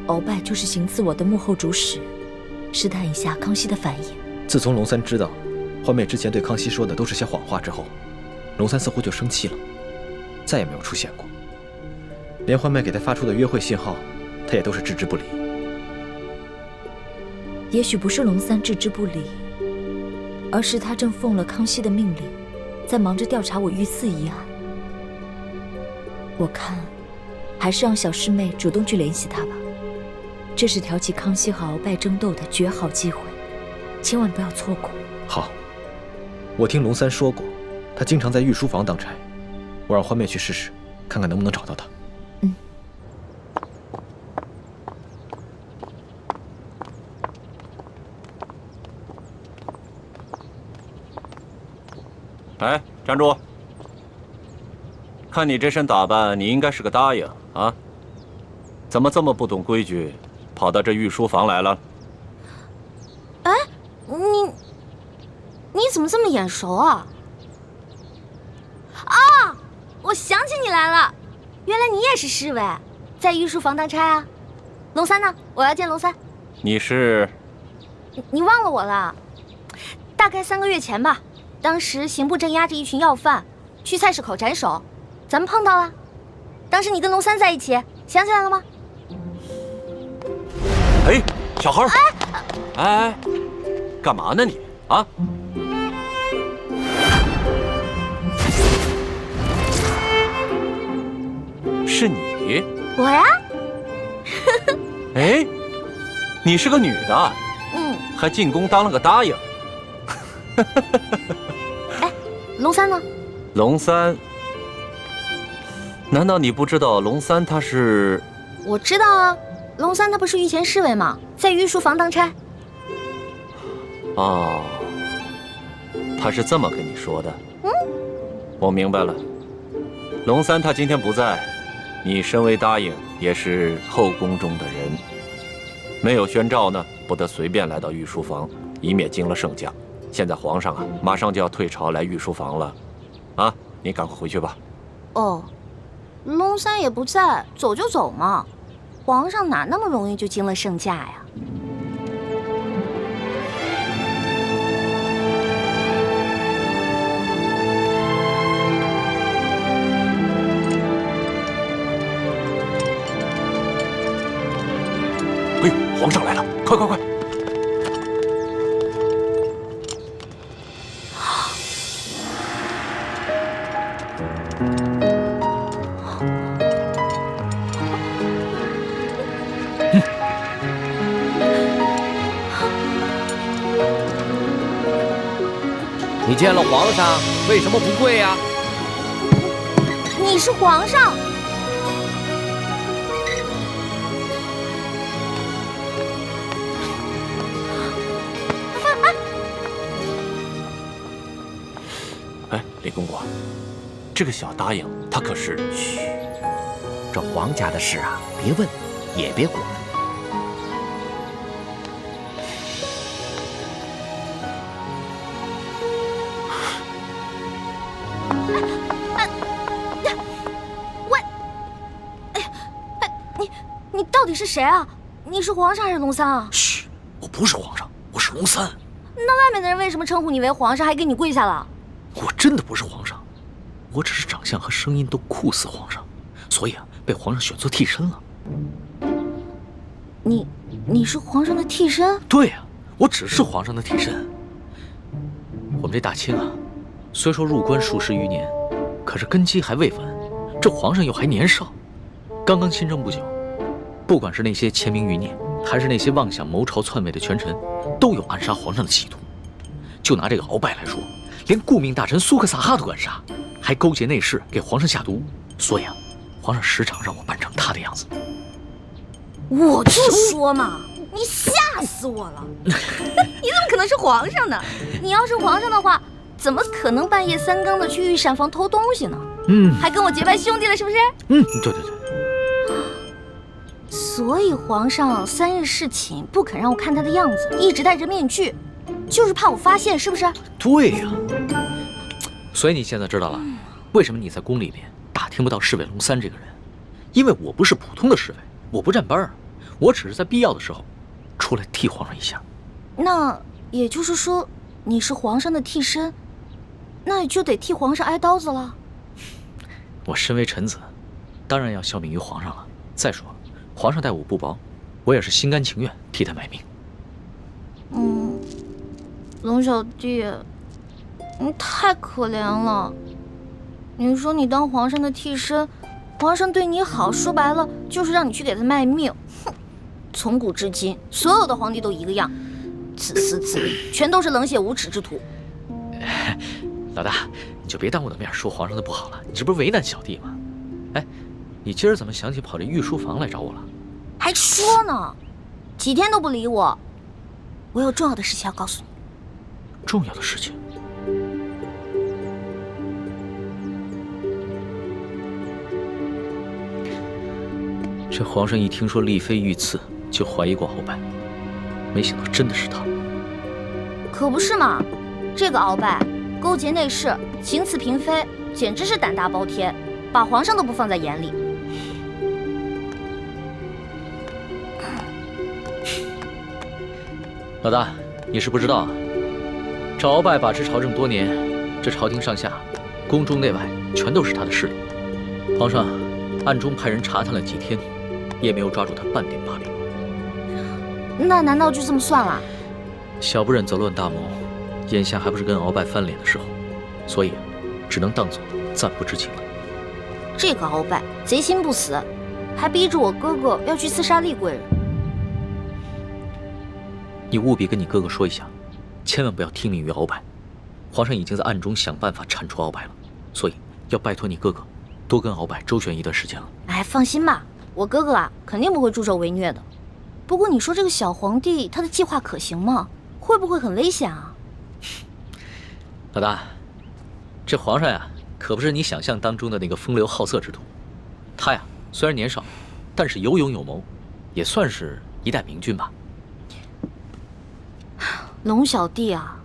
鳌拜就是行刺我的幕后主使，试探一下康熙的反应。自从龙三知道欢妹之前对康熙说的都是些谎话之后，龙三似乎就生气了，再也没有出现过。连欢妹给他发出的约会信号，他也都是置之不理。也许不是龙三置之不理，而是他正奉了康熙的命令，在忙着调查我遇刺一案。我看，还是让小师妹主动去联系他吧。这是挑起康熙和鳌拜争斗的绝好机会，千万不要错过。好，我听龙三说过，他经常在御书房当差，我让欢妹去试试，看看能不能找到他。哎，站住！看你这身打扮，你应该是个答应啊？怎么这么不懂规矩，跑到这御书房来了？哎，你怎么这么眼熟啊？啊，我想起你来了，原来你也是侍卫，在御书房当差啊。龙三呢？我要见龙三。你是？你忘了我了？大概3个月前吧。当时刑部正押着一群要犯，去菜市口斩首，咱们碰到了。当时你跟龙三在一起，想起来了吗？哎，小孩儿，哎，干嘛呢你啊？是你？我呀？哎，你是个女的，还进宫当了个答应。龙三呢？龙三？难道你不知道龙三他是？我知道啊，龙三他不是御前侍卫吗？在御书房当差。哦，他是这么跟你说的。我明白了。龙三他今天不在，你身为答应，也是后宫中的人，没有宣召呢，不得随便来到御书房，以免惊了圣驾。现在皇上啊，马上就要退朝来御书房了，啊，你赶快回去吧。哦，龙三也不在，走就走嘛，皇上哪那么容易就惊了圣驾呀？哎，皇上来了，快快快！你见了皇上，为什么不跪呀？你是皇上。哎，李公公，这个小答应他可是……嘘，这皇家的事啊，别问，也别管。你到底是谁啊？你是皇上还是龙三啊？嘘，我不是皇上，我是龙三。那外面的人为什么称呼你为皇上，还给你跪下了？我真的不是皇上，我只是长相和声音都酷似皇上，所以啊，被皇上选做替身了。你是皇上的替身？对呀，我只是皇上的替身。我们这大清啊，虽说入关数十余年，可是根基还未稳，这皇上又还年少，刚刚亲政不久。不管是那些潜明余孽，还是那些妄想谋朝篡位的权臣，都有暗杀皇上的企图。就拿这个鳌拜来说，连顾命大臣苏克萨哈都敢杀，还勾结内侍给皇上下毒。所以啊，皇上时常让我扮成他的样子。我就说嘛，你吓死我了！你怎么可能是皇上呢？你要是皇上的话，怎么可能半夜3更的去御膳房偷东西呢？还跟我结拜兄弟了，是不是？对对对。所以皇上3日侍寝不肯让我看他的样子，一直戴着面具，就是怕我发现，是不是？对呀。所以你现在知道了，为什么你在宫里面打听不到侍卫龙三这个人？因为我不是普通的侍卫，我不站班啊，我只是在必要的时候出来替皇上一下。那也就是说，你是皇上的替身，那也就得替皇上挨刀子了。我身为臣子，当然要效命于皇上了。再说，皇上待我不薄，我也是心甘情愿替他卖命。龙小弟，你太可怜了。你说你当皇上的替身，皇上对你好，说白了就是让你去给他卖命。哼，从古至今，所有的皇帝都一个样，自私自利，全都是冷血无耻之徒。老大，你就别当我的面说皇上的不好了，你这不是为难小弟吗？哎，你今儿怎么想起跑这御书房来找我了？还说呢，几天都不理我。我有重要的事情要告诉你。重要的事情？这皇上一听说丽妃遇刺，就怀疑过鳌拜，没想到真的是他。可不是嘛，这个鳌拜勾结内侍，行刺嫔妃，简直是胆大包天，把皇上都不放在眼里。老大，你是不知道啊，这鳌拜把持朝政多年，这朝廷上下、宫中内外全都是他的势力。皇上暗中派人查探了几天，也没有抓住他半点把柄。那难道就这么算了？小不忍则乱大谋，眼下还不是跟鳌拜翻脸的时候，所以只能当作暂不知情了。这个鳌拜贼心不死，还逼着我哥哥要去刺杀丽贵人。你务必跟你哥哥说一下，千万不要听命于鳌拜。皇上已经在暗中想办法铲除鳌拜了，所以要拜托你哥哥多跟鳌拜周旋一段时间了。哎，放心吧，我哥哥啊肯定不会助纣为虐的。不过你说这个小皇帝他的计划可行吗？会不会很危险啊？老大，这皇上呀，可不是你想象当中的那个风流好色之徒。他呀虽然年少，但是有勇有谋，也算是一代明君吧。龙小弟啊，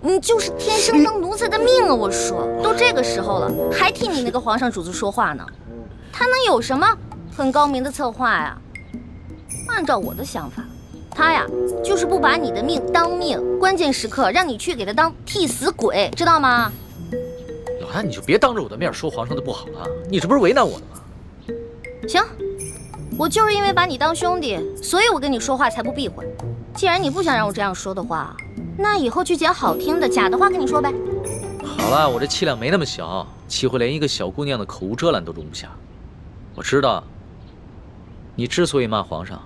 你就是天生当奴才的命啊！我说，都这个时候了，还替你那个皇上主子说话呢，他能有什么很高明的策划呀？按照我的想法，他呀就是不把你的命当命，关键时刻让你去给他当替死鬼，知道吗？老大，你就别当着我的面说皇上的不好了，你这不是为难我的吗？行，我就是因为把你当兄弟，所以我跟你说话才不避讳。既然你不想让我这样说的话，那以后就捡好听的假的话跟你说呗。好了，我这气量没那么小，岂会连一个小姑娘的口无遮拦都容不下？我知道，你之所以骂皇上，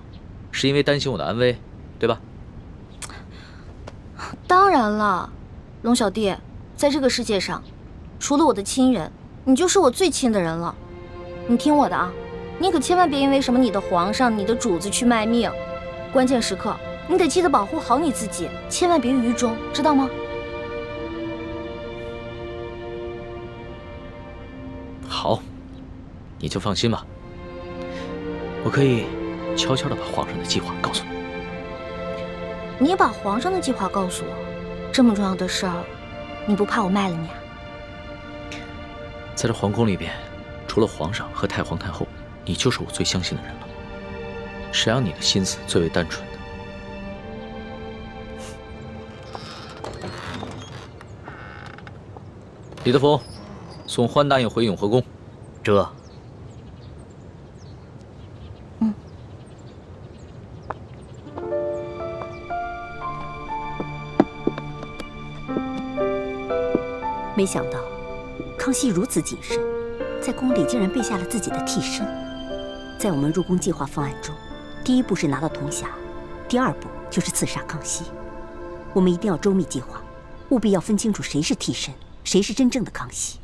是因为担心我的安危，对吧？当然了，龙小弟，在这个世界上，除了我的亲人，你就是我最亲的人了。你听我的啊，你可千万别因为什么你的皇上、你的主子去卖命，关键时刻你得记得保护好你自己，千万别于衷，知道吗？好，你就放心吧，我可以悄悄地把皇上的计划告诉你。你把皇上的计划告诉我，这么重要的事儿，你不怕我卖了你啊？在这皇宫里边，除了皇上和太皇太后，你就是我最相信的人了。谁让你的心思最为单纯的？李德福，送欢答应回永和宫。这。没想到，康熙如此谨慎，在宫里竟然备下了自己的替身。在我们入宫计划方案中，第一步是拿到铜匣，第二步就是刺杀康熙。我们一定要周密计划，务必要分清楚谁是替身，谁是真正的康熙，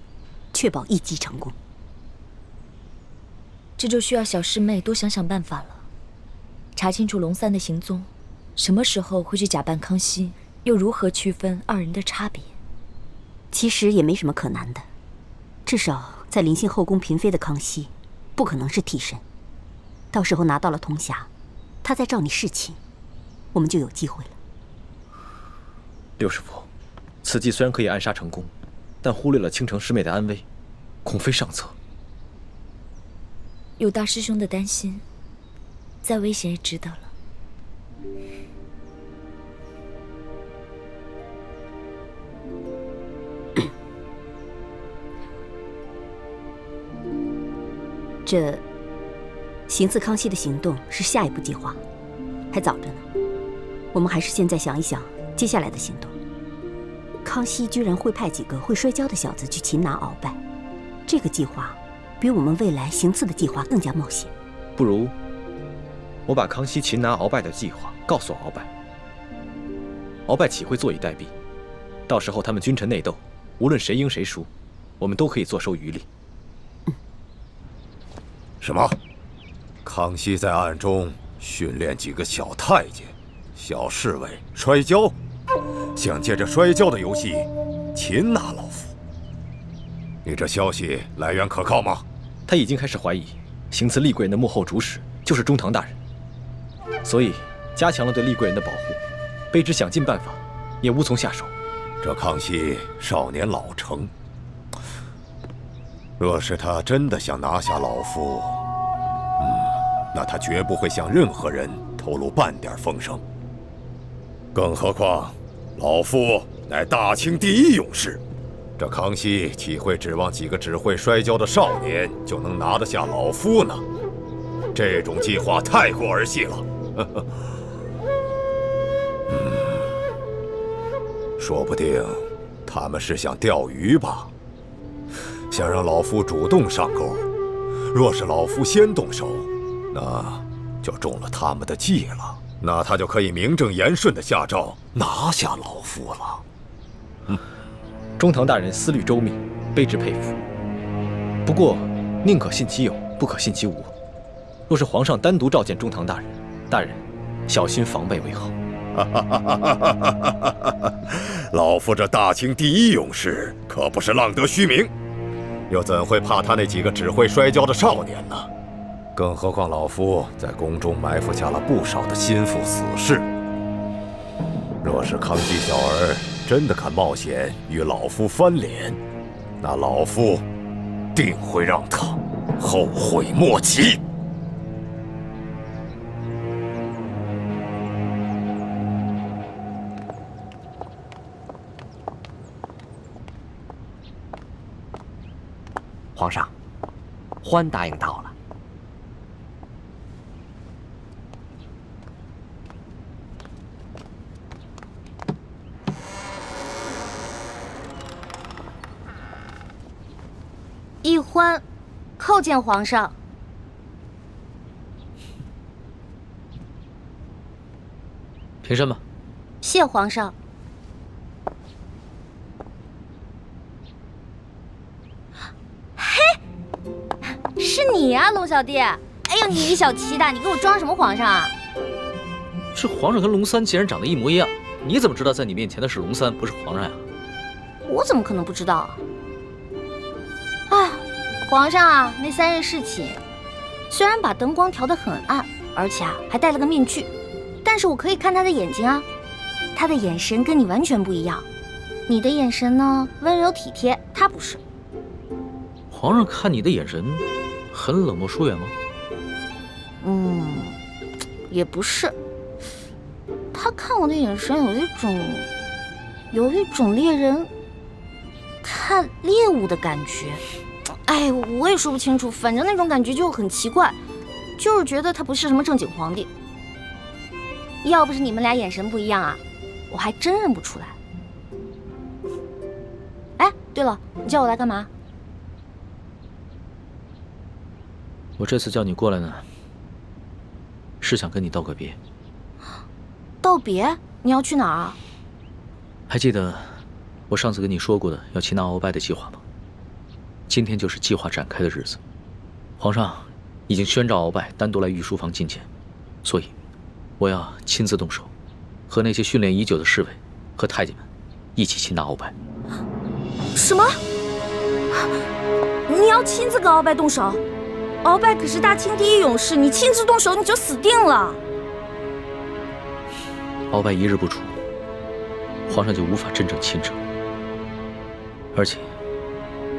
确保一击成功。这就需要小师妹多想想办法了，查清楚龙三的行踪，什么时候会去假扮康熙，又如何区分二人的差别？其实也没什么可难的，至少在临幸后宫嫔妃的康熙，不可能是替身。到时候拿到了铜匣，他再召你侍寝，我们就有机会了。六师傅，此计虽然可以暗杀成功，但忽略了倾城师妹的安危，恐非上策。有大师兄的担心，再危险也值得了。这行刺康熙的行动是下一步计划，还早着呢。我们还是现在想一想接下来的行动。康熙居然会派几个会摔跤的小子去擒拿鳌拜，这个计划比我们未来行刺的计划更加冒险。不如我把康熙擒拿鳌拜的计划告诉鳌拜，鳌拜岂会坐以待毙？到时候他们君臣内斗，无论谁赢谁输，我们都可以坐收渔利。什么？康熙在暗中训练几个小太监、小侍卫摔跤，想借着摔跤的游戏擒拿老夫。你这消息来源可靠吗？他已经开始怀疑行刺厉贵人的幕后主使就是中堂大人，所以加强了对厉贵人的保护，卑职想尽办法也无从下手。这康熙少年老成，若是他真的想拿下老夫，那他绝不会向任何人透露半点风声。更何况，老夫乃大清第一勇士，这康熙岂会指望几个只会摔跤的少年就能拿得下老夫呢？这种计划太过儿戏了。说不定他们是想钓鱼吧，想让老夫主动上钩。若是老夫先动手，那就中了他们的计了。那他就可以名正言顺地下诏拿下老夫了。中堂大人思虑周密，卑职佩服。不过，宁可信其有，不可信其无。若是皇上单独召见中堂大人，大人小心防备为好。老夫这大清第一勇士可不是浪得虚名，又怎会怕他那几个只会摔跤的少年呢？更何况老夫在宫中埋伏下了不少的心腹死士。若是康熙小儿真的敢冒险与老夫翻脸，那老夫定会让他后悔莫及。皇上，欢答应到了。奕欢，叩见皇上。平身吧。谢皇上。是你呀，龙小弟！哎呦，你小气的，你给我装什么皇上啊？这皇上跟龙三竟然长得一模一样，你怎么知道在你面前的是龙三，不是皇上呀？我怎么可能不知道啊？皇上啊，那3日侍寝，虽然把灯光调得很暗，而且还戴了个面具，但是我可以看他的眼睛啊，他的眼神跟你完全不一样。你的眼神呢，温柔体贴，他不是。皇上看你的眼神很冷漠疏远吗？也不是。他看我的眼神有一种猎人看猎物的感觉。哎，我也说不清楚，反正那种感觉就很奇怪，就是觉得他不是什么正经皇帝。要不是你们俩眼神不一样啊，我还真认不出来。哎，对了，你叫我来干嘛？我这次叫你过来呢，是想跟你道个别。道别？你要去哪儿啊？还记得我上次跟你说过的要擒拿鳌拜的计划吗？今天就是计划展开的日子。皇上已经宣召鳌拜单独来御书房觐见，所以我要亲自动手，和那些训练已久的侍卫和太监们一起擒拿鳌拜。什么？你要亲自跟鳌拜动手？鳌拜可是大清第一勇士，你亲自动手你就死定了。鳌拜一日不出，皇上就无法真正亲政。而且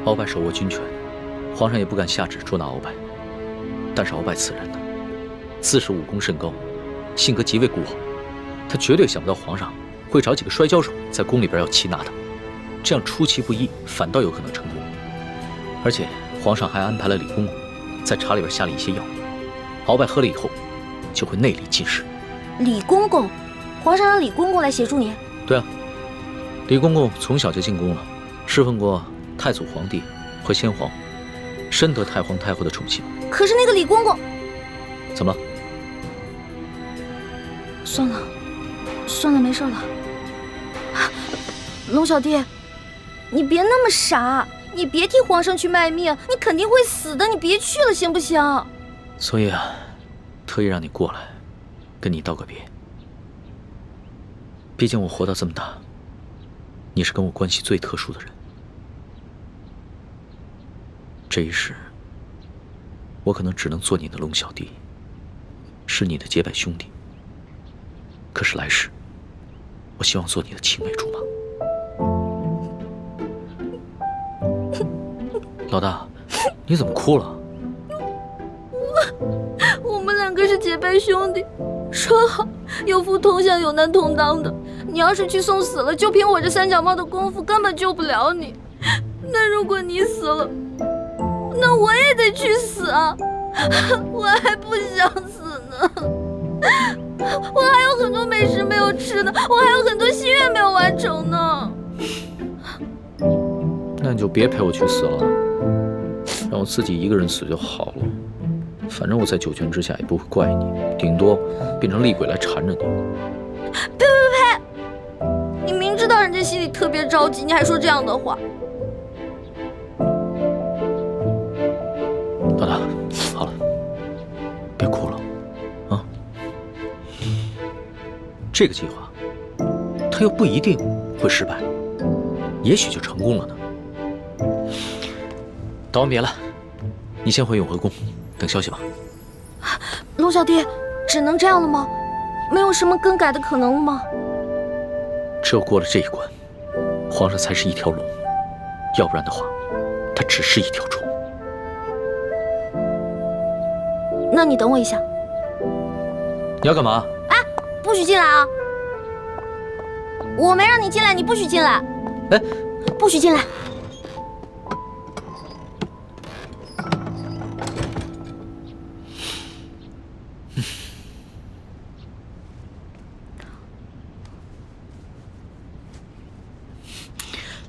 鳌拜手握军权，皇上也不敢下旨捉拿鳌拜。但是鳌拜此人呢，自恃武功甚高，性格极为孤傲，他绝对想不到皇上会找几个摔跤手在宫里边要擒拿他，这样出其不意，反倒有可能成功。而且皇上还安排了李公公在茶里边下了一些药，鳌拜喝了以后就会内力尽失。李公公，皇上让李公公来协助你？对啊，李公公从小就进宫了，侍奉过太祖皇帝和先皇，深得太皇太后的宠幸。可是那个李公公……怎么了？算了，没事了。龙小弟，你别那么傻，你别替皇上去卖命，你肯定会死的，你别去了，行不行？所以啊，特意让你过来，跟你道个别。毕竟我活到这么大，你是跟我关系最特殊的人。这一世，我可能只能做你的龙小弟，是你的结拜兄弟。可是来世，我希望做你的青梅竹马。老大，你怎么哭了？我们两个是结拜兄弟，说好有福同享，有难同当的。你要是去送死了，就凭我这三脚猫的功夫，根本救不了你。那如果你死了，那我也得去死啊！我还不想死呢，我还有很多美食没有吃呢，我还有很多心愿没有完成呢。那你就别陪我去死了，让我自己一个人死就好了。反正我在九泉之下也不会怪你，顶多变成厉鬼来缠着你。呸！你明知道人家心里特别着急，你还说这样的话。老大，好了，别哭了，啊！这个计划，它又不一定会失败，也许就成功了呢。道完别了，你先回永和宫等消息吧。龙小弟，只能这样了吗？没有什么更改的可能吗？只有过了这一关，皇上才是一条龙，要不然的话，他只是一条虫。那你等我一下。你要干嘛？哎，不许进来啊！我没让你进来，你不许进来。哎，不许进来。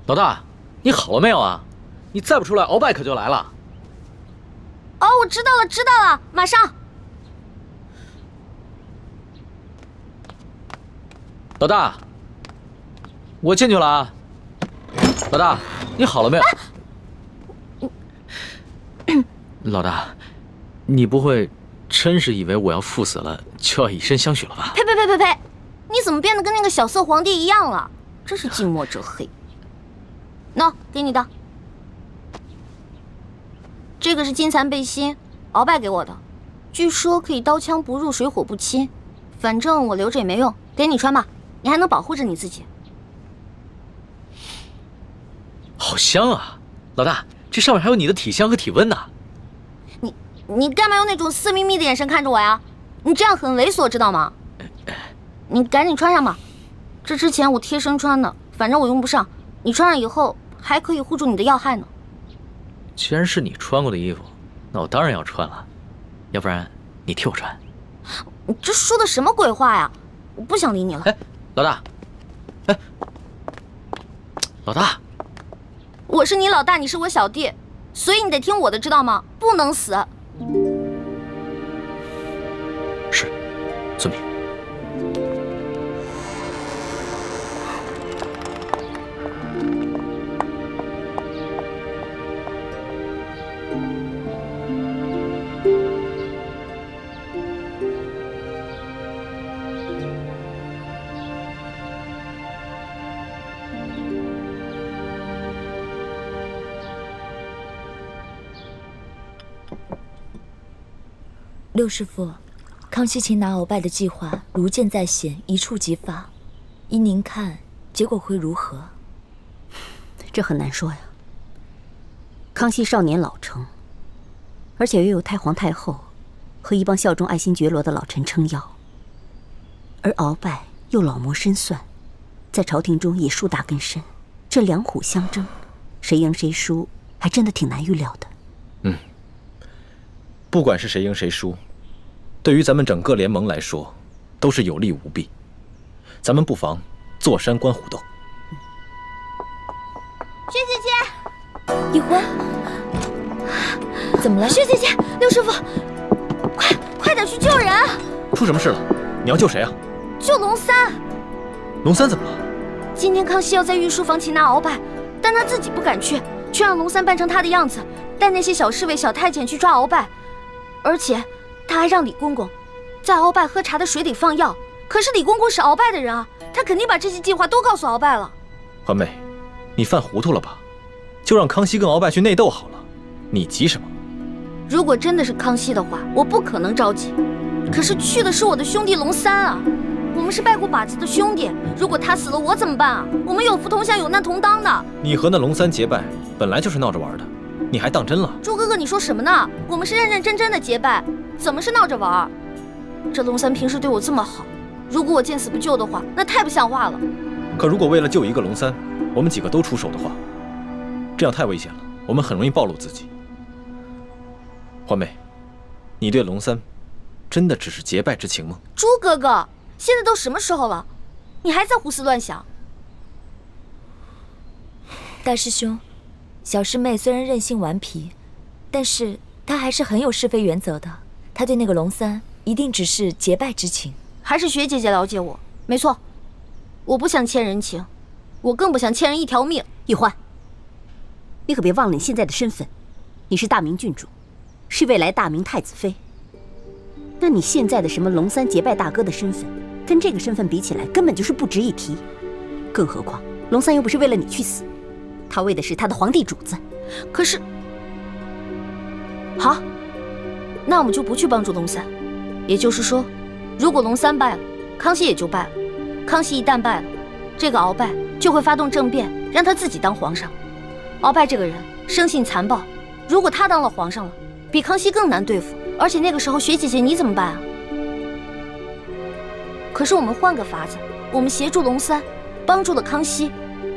老大，你好了没有啊？你再不出来，鳌拜可就来了。哦，我知道了，马上。老大，我进去了啊。老大，你好了没有？老大，你不会真是以为我要赴死了就要以身相许了吧？呸！你怎么变得跟那个小色皇帝一样了？真是近墨者黑。喏，给你的。这个是金蚕背心，鳌拜给我的，据说可以刀枪不入，水火不侵。反正我留着也没用，给你穿吧，你还能保护着你自己。好香啊，老大，这上面还有你的体香和体温呢。你干嘛用那种色眯眯的眼神看着我呀？你这样很猥琐，知道吗？你赶紧穿上吧，这之前我贴身穿的，反正我用不上。你穿上以后还可以护住你的要害呢。既然是你穿过的衣服，那我当然要穿了，要不然你替我穿。你这说的什么鬼话呀！我不想理你了。哎，老大，哎，老大，我是你老大，你是我小弟，所以你得听我的，知道吗？不能死。是，遵命。六师傅，康熙擒拿鳌拜的计划如箭在弦，一触即发。依您看，结果会如何？这很难说呀。康熙少年老成，而且又有太皇太后和一帮效忠爱新觉罗的老臣撑腰，而鳌拜又老谋深算，在朝廷中也树大根深，这两虎相争，谁赢谁输，还真的挺难预料的。不管是谁赢谁输，对于咱们整个联盟来说，都是有利无弊。咱们不妨坐山观虎斗。薛姐姐，一欢，怎么了？薛姐姐，六师傅，快点去救人！出什么事了？你要救谁啊？救龙三。龙三怎么了？今天康熙要在御书房擒拿鳌拜，但他自己不敢去，却让龙三扮成他的样子，带那些小侍卫、小太监去抓鳌拜。而且他还让李公公在鳌拜喝茶的水里放药。可是李公公是鳌拜的人啊，他肯定把这些计划都告诉鳌拜了。环妹，你犯糊涂了吧？就让康熙跟鳌拜去内斗好了，你急什么？如果真的是康熙的话，我不可能着急。可是去的是我的兄弟龙三啊，我们是拜过把子的兄弟，如果他死了，我怎么办啊？我们有福同享，有难同当的。你和那龙三结拜，本来就是闹着玩的，你还当真了？朱哥哥，你说什么呢？我们是认认真真的结拜，怎么是闹着玩？这龙三平时对我这么好，如果我见死不救的话，那太不像话了。可如果为了救一个龙三，我们几个都出手的话，这样太危险了，我们很容易暴露自己。环妹，你对龙三真的只是结拜之情吗？朱哥哥，现在都什么时候了，你还在胡思乱想？大师兄，小师妹虽然任性顽皮，但是她还是很有是非原则的。她对那个龙三一定只是结拜之情。还是薛姐姐了解我。没错，我不想欠人情，我更不想欠人一条命。玉欢，你可别忘了你现在的身份，你是大明郡主，是未来大明太子妃。那你现在的什么龙三结拜大哥的身份，跟这个身份比起来，根本就是不值一提。更何况龙三又不是为了你去死，他为的是他的皇帝主子。可是，好，那我们就不去帮助龙三。也就是说，如果龙三败了，康熙也就败了。康熙一旦败了，这个鳌拜就会发动政变，让他自己当皇上。鳌拜这个人生性残暴，如果他当了皇上了，比康熙更难对付。而且那个时候，薛姐姐你怎么办啊？可是我们换个法子，我们协助龙三，帮助了康熙，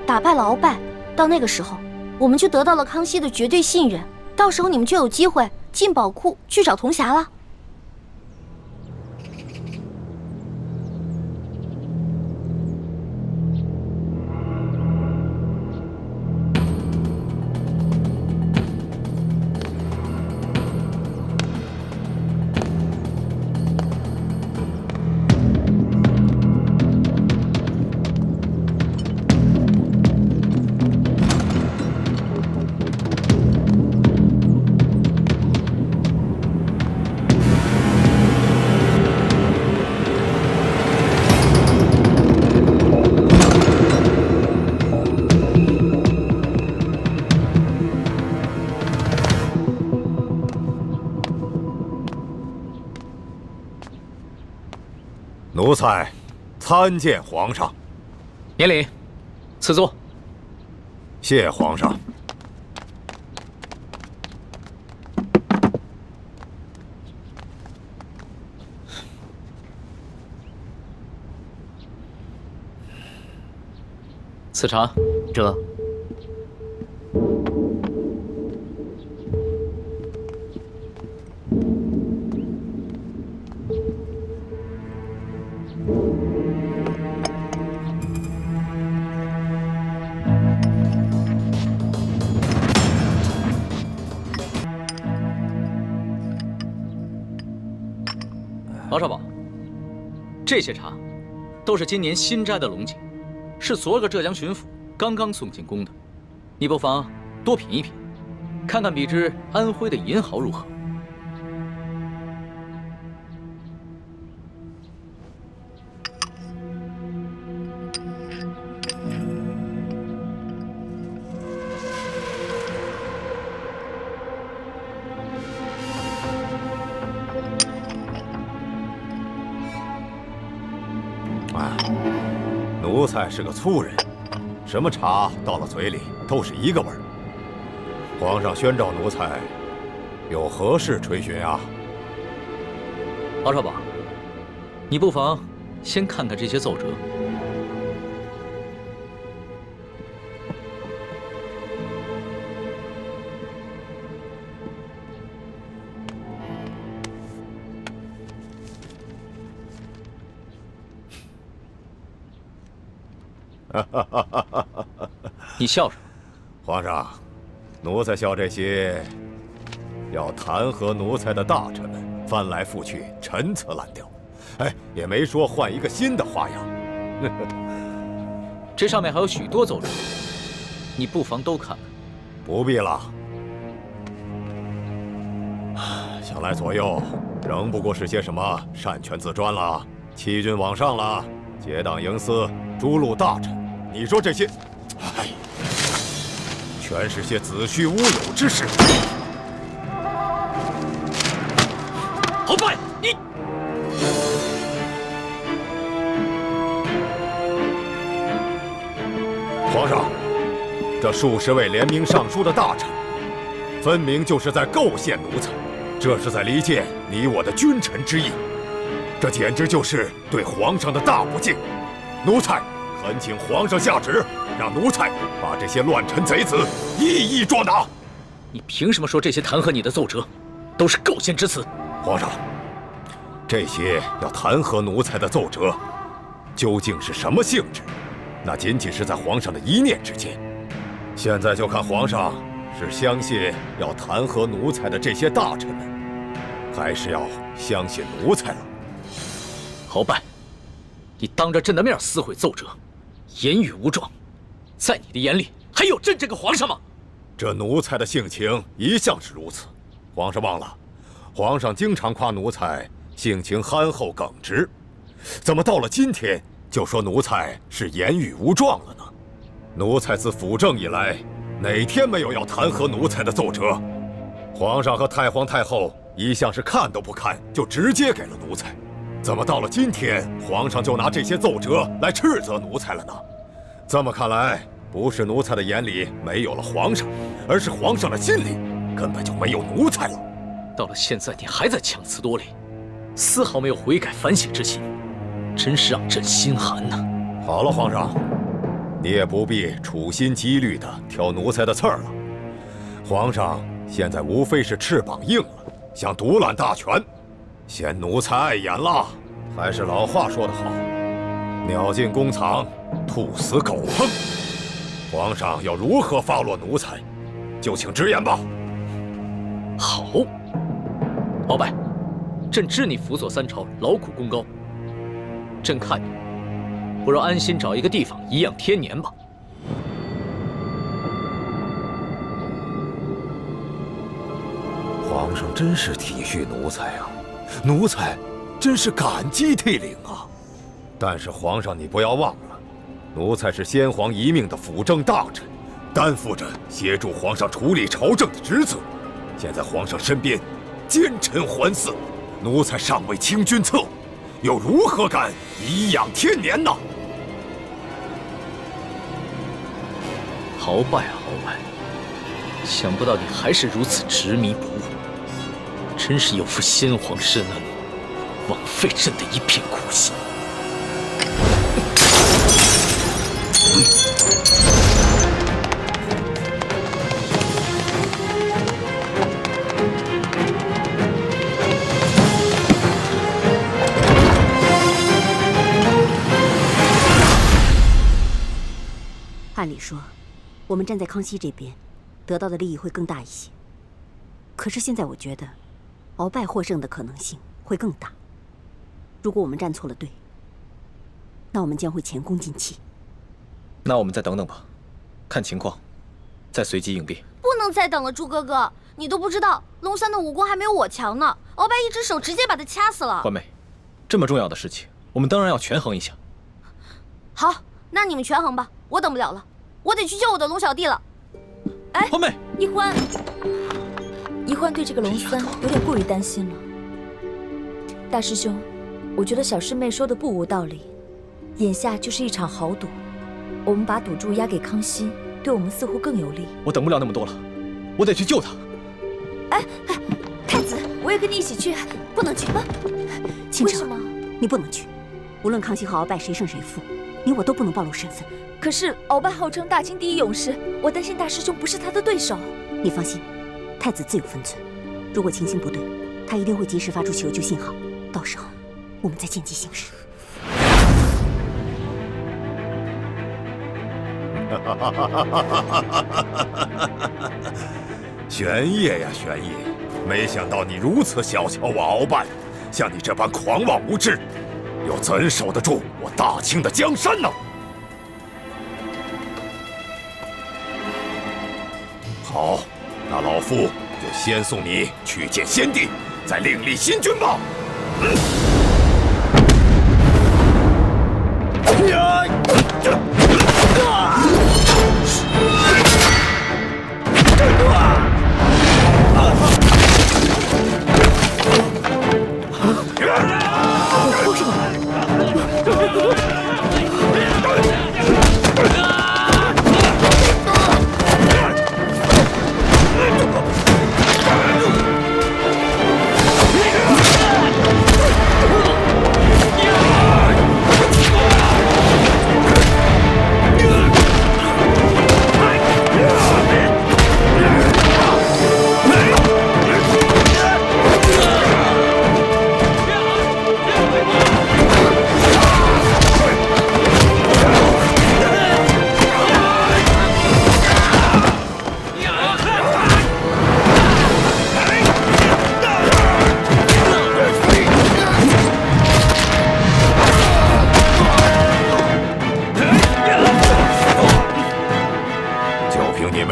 打败了鳌拜。到那个时候，我们就得到了康熙的绝对信任。到时候你们就有机会进宝库去找铜匣了。奴才参见皇上。免礼，赐座。谢皇上。此茶，这。王少保，这些茶都是今年新摘的龙井，是昨个浙江巡抚刚刚送进宫的，你不妨多品一品，看看比之安徽的银毫如何？奴才是个粗人，什么茶到了嘴里都是一个味儿。皇上宣召奴才，有何事垂询啊？王少保，你不妨先看看这些奏折。你笑什么？皇上，奴才笑这些要弹劾奴才的大臣们翻来覆去，陈词滥调，也没说换一个新的花样。这上面还有许多奏折，你不妨都看看。不必了，想来左右仍不过是些什么擅权自专了、欺君罔上了、结党营私、诛戮大臣。你说这些，全是些子虚乌有之事。鳌拜，你！皇上，这数十位联名上书的大臣，分明就是在构陷奴才，这是在离间你我的君臣之义，这简直就是对皇上的大不敬。奴才恳请皇上下旨，让奴才把这些乱臣贼子一一捉拿。你凭什么说这些弹劾你的奏折都是构陷之词？皇上，这些要弹劾奴才的奏折，究竟是什么性质？那仅仅是在皇上的一念之间。现在就看皇上是相信要弹劾奴才的这些大臣们，还是要相信奴才了。鳌拜，你当着朕的面撕毁奏折，言语无状，在你的眼里还有朕这个皇上吗？这奴才的性情一向是如此，皇上忘了，皇上经常夸奴才性情憨厚耿直，怎么到了今天就说奴才是言语无状了呢？奴才自辅政以来，哪天没有要弹劾奴才的奏折？皇上和太皇太后一向是看都不看就直接给了奴才，怎么到了今天，皇上就拿这些奏折来斥责奴才了呢？这么看来，不是奴才的眼里没有了皇上，而是皇上的心里根本就没有奴才了。到了现在，你还在强词夺理，丝毫没有悔改反省之心，真是让朕心寒呐！好了，皇上，你也不必处心积虑地挑奴才的刺儿了。皇上现在无非是翅膀硬了，想独揽大权，嫌奴才碍眼了。还是老话说得好，鸟进弓藏，兔死狗烹。皇上要如何发落奴才，就请直言吧。好，鳌拜，朕知你辅佐三朝，劳苦功高，朕看你不如安心找一个地方颐养天年吧。皇上真是体恤奴才啊，奴才真是感激涕零啊。但是皇上，你不要忘了，奴才是先皇遗命的辅政大臣，担负着协助皇上处理朝政的职责。现在皇上身边奸臣环伺，奴才尚未清君侧，又如何敢颐养天年呢？鳌拜啊，鳌拜，想不到你还是如此执迷不悟，真是有负先皇深恩，枉费朕的一片苦心。按理说，我们站在康熙这边，得到的利益会更大一些。可是现在我觉得，鳌拜获胜的可能性会更大。如果我们站错了队，那我们将会前功尽弃。那我们再等等吧，看情况，再随机应变。不能再等了，猪哥哥，你都不知道，龙三的武功还没有我强呢。鳌拜一只手直接把他掐死了。欢妹，这么重要的事情，我们当然要权衡一下。好，那你们权衡吧，我等不了了，我得去救我的龙小弟了。哎，欢妹，一欢对这个龙三有点过于担心了。大师兄，我觉得小师妹说的不无道理，眼下就是一场豪赌，我们把赌注押给康熙，对我们似乎更有利。我等不了那么多了，我得去救他。哎，太子，我也跟你一起去。不能去。倾城，为什么？你不能去。无论康熙和鳌拜谁胜谁负，你我都不能暴露身份。可是鳌拜号称大清第一勇士，我担心大师兄不是他的对手。你放心，太子自有分寸。如果情形不对，他一定会及时发出求救信号，到时候我们再见机行事。玄烨呀，玄烨，没想到你如此小瞧我鳌拜，像你这般狂妄无知，又怎守得住我大清的江山呢？好，那老夫就先送你去见先帝，再另立新君吧。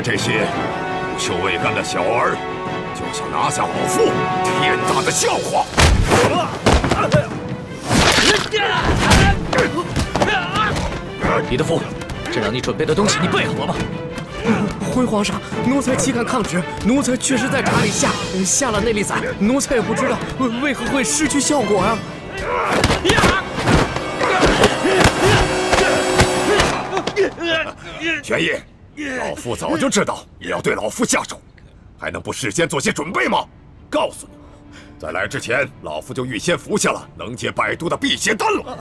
这些不羞未干的小儿，就想拿下老夫，天大的笑话！李德福，这让你准备的东西你备好了吗？回皇上，奴才岂敢抗旨？奴才确实在茶里下了内力散，奴才也不知道为何会失去效果呀。玄烨，老夫早就知道你要对老夫下手，还能不事先做些准备吗？告诉你，在来之前，老夫就预先服下了能解百毒的辟邪丹了。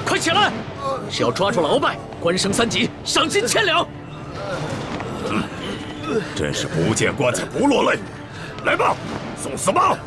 快起来！只要抓住了鳌拜，官升3级，赏金1000两。真是不见棺材不落泪。来吧，送死吧！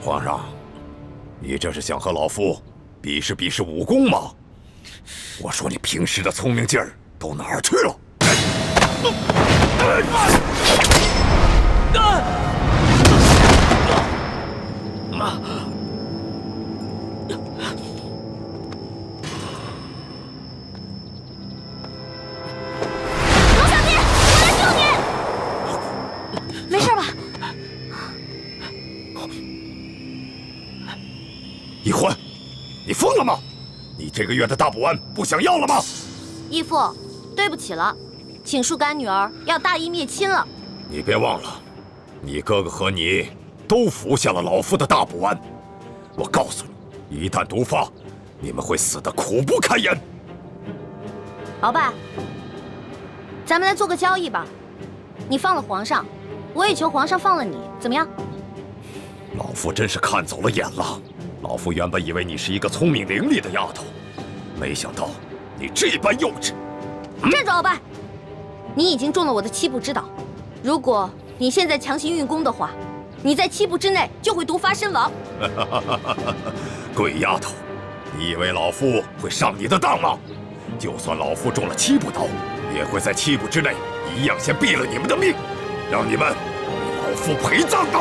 皇上，你这是想和老夫比试比试武功吗？我说你平时的聪明劲儿都哪儿去了？龙小弟，我来救你！没事吧？易欢，你疯了吗？你这个月的大补丸不想要了吗？义父，对不起了，请恕干女儿要大义灭亲了。你别忘了，你哥哥和你都服下了老夫的大补丸。我告诉你，一旦毒发，你们会死得苦不堪言。鳌拜，咱们来做个交易吧，你放了皇上，我也求皇上放了你，怎么样？老夫真是看走了眼了。老夫原本以为你是一个聪明伶俐的丫头，没想到你这般幼稚。站住，鳌拜！你已经中了我的7步之岛，如果你现在强行运功的话，你在7步之内就会毒发身亡。鬼丫头，你以为老夫会上你的当吗？就算老夫中了7步刀，也会在7步之内一样先毙了你们的命，让你们为老夫陪葬的。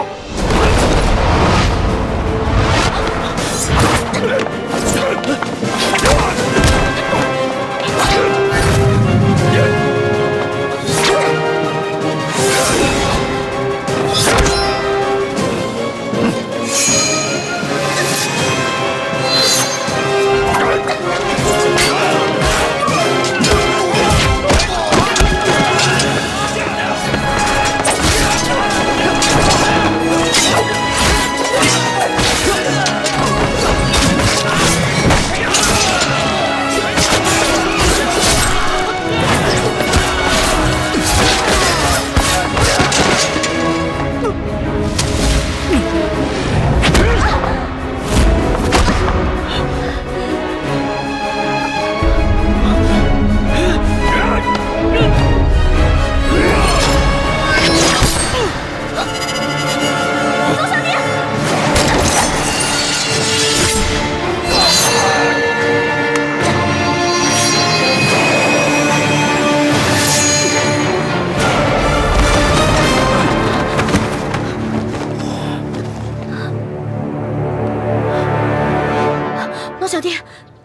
小弟，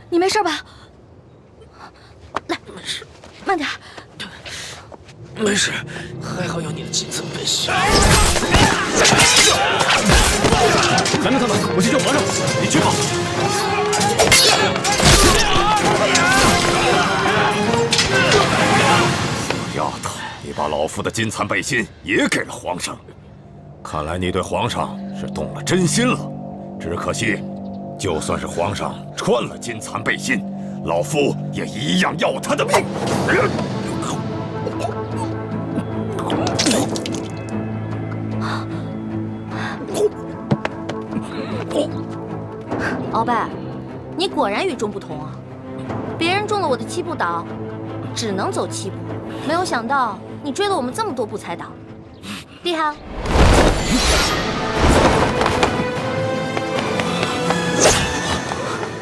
你没事吧？来，没事，慢点。没事，还好有你的金层背心。拦住他们，我去救皇上。你去吧。小丫头，你把老夫的金蚕背心也给了皇上，看来你对皇上是动了真心了。只可惜，就算是皇上穿了金蚕背心，老夫也一样要他的命。鳌拜，你果然与众不同啊！别人中了我的7步岛，只能走7步，没有想到你追了我们这么多步才倒，厉害啊！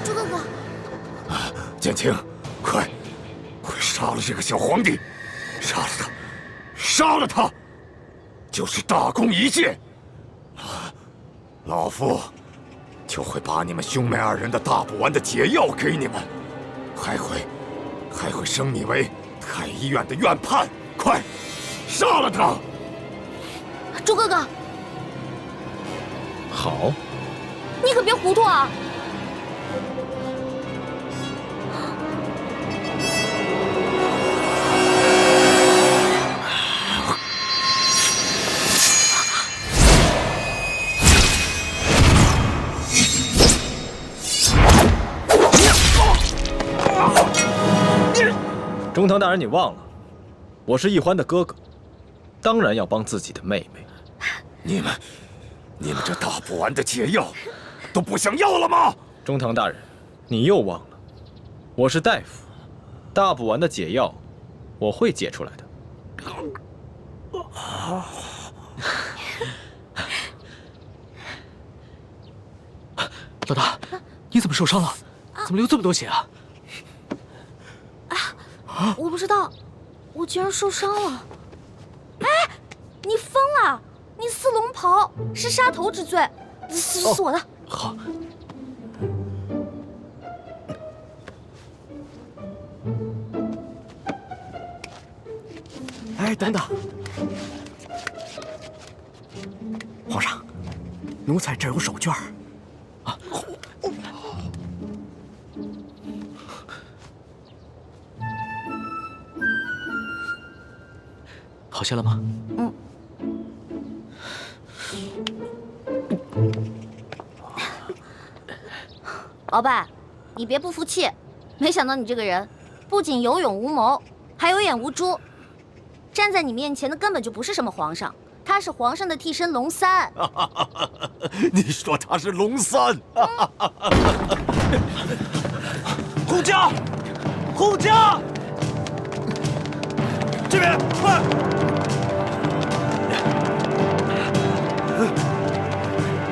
朱哥哥，简青，快杀了这个小皇帝！杀了他！杀了他！就是大功一件，老夫就会把你们兄妹2人的大补丸的解药给你们，还会升你为太医院的院判。快，杀了他！朱哥哥，好，你可别糊涂啊！中堂大人，你忘了，我是易欢的哥哥，当然要帮自己的妹妹。你们这大补丸的解药都不想要了吗？中堂大人，你又忘了，我是大夫，大补丸的解药我会解出来的。老大，你怎么受伤了？怎么流这么多血啊？我不知道，我居然受伤了。哎，你疯了！你撕龙袍是杀头之罪，是我的。好。哎，等等，皇上，奴才这有手绢啊。些了吗？嗯。鳌拜，你别不服气，没想到你这个人不仅有勇无谋，还有眼无珠。站在你面前的根本就不是什么皇上，他是皇上的替身龙三。你说他是龙三？护驾，护驾！这边快！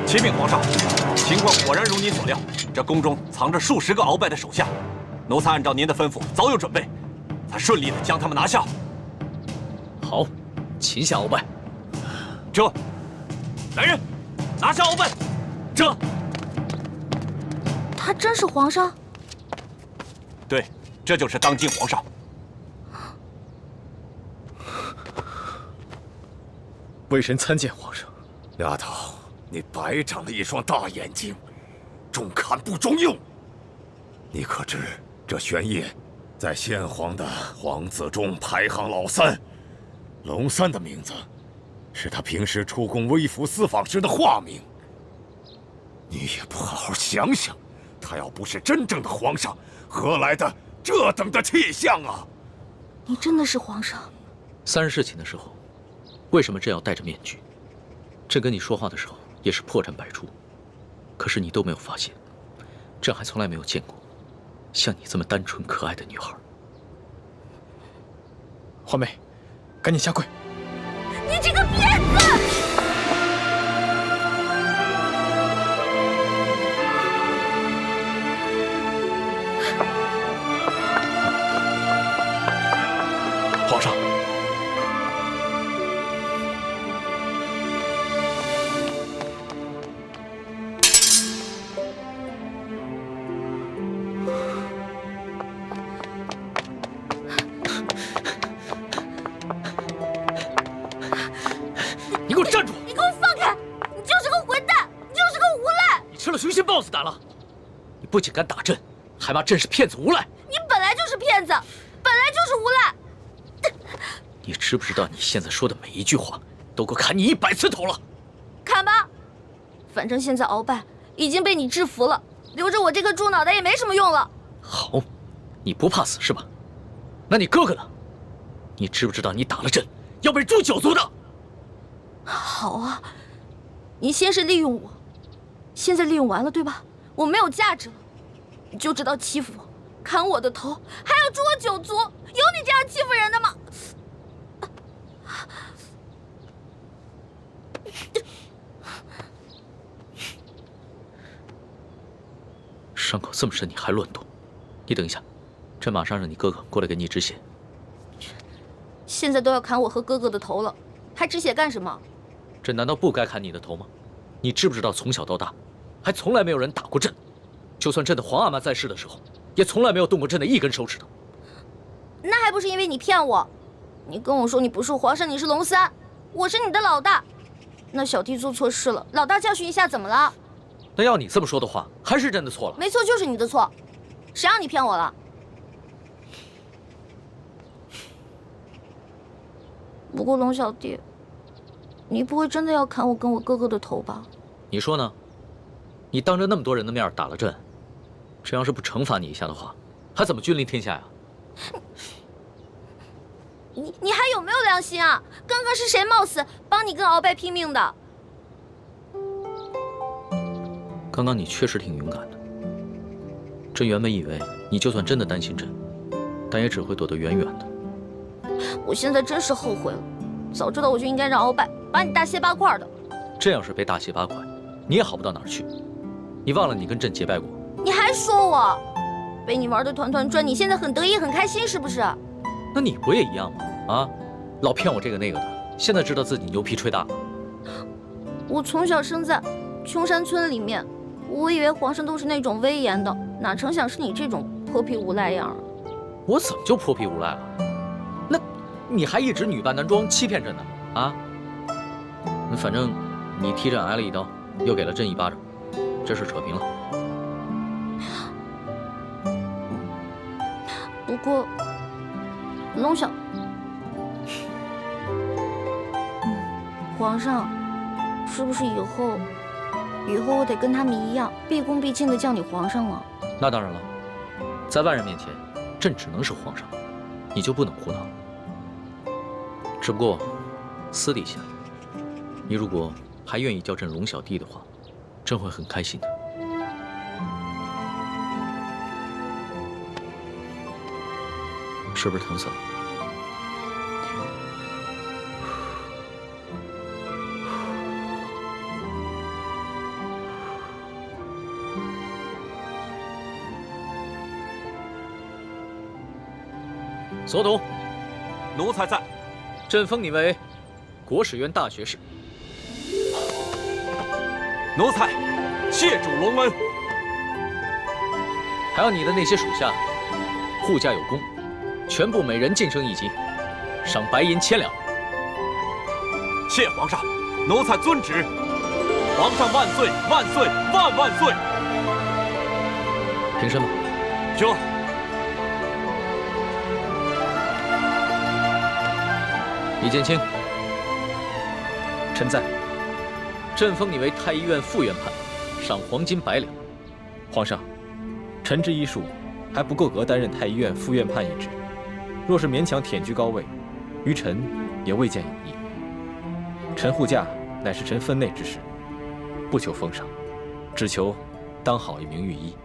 启禀皇上，情况果然如您所料，这宫中藏着数十个鳌拜的手下，奴才按照您的吩咐早有准备，才顺利的将他们拿下。好，擒下鳌拜。这，来人，拿下鳌拜。这，他真是皇上？对，这就是当今皇上。微臣参见皇上。丫头，你白长了一双大眼睛，中看不中用。你可知这玄烨在先皇的皇子中排行老3，龙三的名字是他平时出宫微服私访时的化名。你也不好好想想，他要不是真正的皇上，何来的这等的气象啊？你真的是皇上？3日侍寝的时候，为什么朕要戴着面具？朕跟你说话的时候也是破绽百出，可是你都没有发现。朕还从来没有见过像你这么单纯可爱的女孩。华妹，赶紧下跪！你这个骗子！皇上，你给我站住！你给我放开！你就是个混蛋，你就是个无赖！你吃了雄心豹子胆了！你不仅敢打朕，还骂朕是骗子无赖！你本来就是骗子，本来就是无赖！你知不知道你现在说的每一句话，都够砍你100次头了？砍吧，反正现在鳌拜已经被你制服了，留着我这个猪脑袋也没什么用了。好，你不怕死是吧？那你哥哥呢？你知不知道你打了朕要被诛9族的？好啊，你先是利用我，现在利用完了对吧？我没有价值了，你就知道欺负我，砍我的头，还要诛我9族，有你这样欺负人的吗？伤口这么深，你还乱动？你等一下，朕马上让你哥哥过来给你止血。现在都要砍我和哥哥的头了，还止血干什么？朕难道不该砍你的头吗？你知不知道从小到大，还从来没有人打过朕，就算朕的皇阿玛在世的时候，也从来没有动过朕的一根手指头。那还不是因为你骗我？你跟我说你不是皇上，你是龙三，我是你的老大。那小弟做错事了，老大教训一下怎么了？那要你这么说的话，还是朕的错了。没错，就是你的错，谁让你骗我了？不过龙小弟，你不会真的要砍我跟我哥哥的头吧？你说呢？你当着那么多人的面打了朕，朕要是不惩罚你一下的话，还怎么君临天下呀？你还有没有良心啊？刚刚是谁冒死帮你跟鳌拜拼命的？刚刚你确实挺勇敢的。朕原本以为你就算真的担心朕，但也只会躲得远远的。我现在真是后悔了，早知道我就应该让鳌拜把你大卸8块的。这要是被大卸8块，你也好不到哪儿去。你忘了你跟朕结拜过？你还说我被你玩的团团转，你现在很得意很开心是不是？那你不也一样吗？啊，老骗我这个那个的，现在知道自己牛皮吹大了。我从小生在穷山村里面，我以为皇上都是那种威严的，哪成想是你这种泼皮无赖样啊！我怎么就泼皮无赖了？那你还一直女扮男装欺骗朕呢？啊？那反正你踢朕挨了一刀，又给了朕1巴掌，这事扯平了。不过，龙小，皇上，是不是以后我得跟他们一样，毕恭毕敬的叫你皇上了？那当然了，在外人面前，朕只能是皇上，你就不能胡闹。只不过，私底下，你如果还愿意叫朕龙小弟的话，朕会很开心的。是不是疼死了？所董，奴才在。朕封你为国史院大学士。奴才谢主隆恩。还有你的那些属下，护驾有功，全部每人晋升1级，赏白银1000两。谢皇上，奴才遵旨。皇上万岁万岁万万岁！平身吧。这。李建清，臣在。朕封你为太医院副院判，赏黄金100两。皇上，臣之医术还不够格担任太医院副院判一职，若是勉强忝居高位，于臣也未见有益。臣护驾乃是臣分内之事，不求封赏，只求当好一名御医。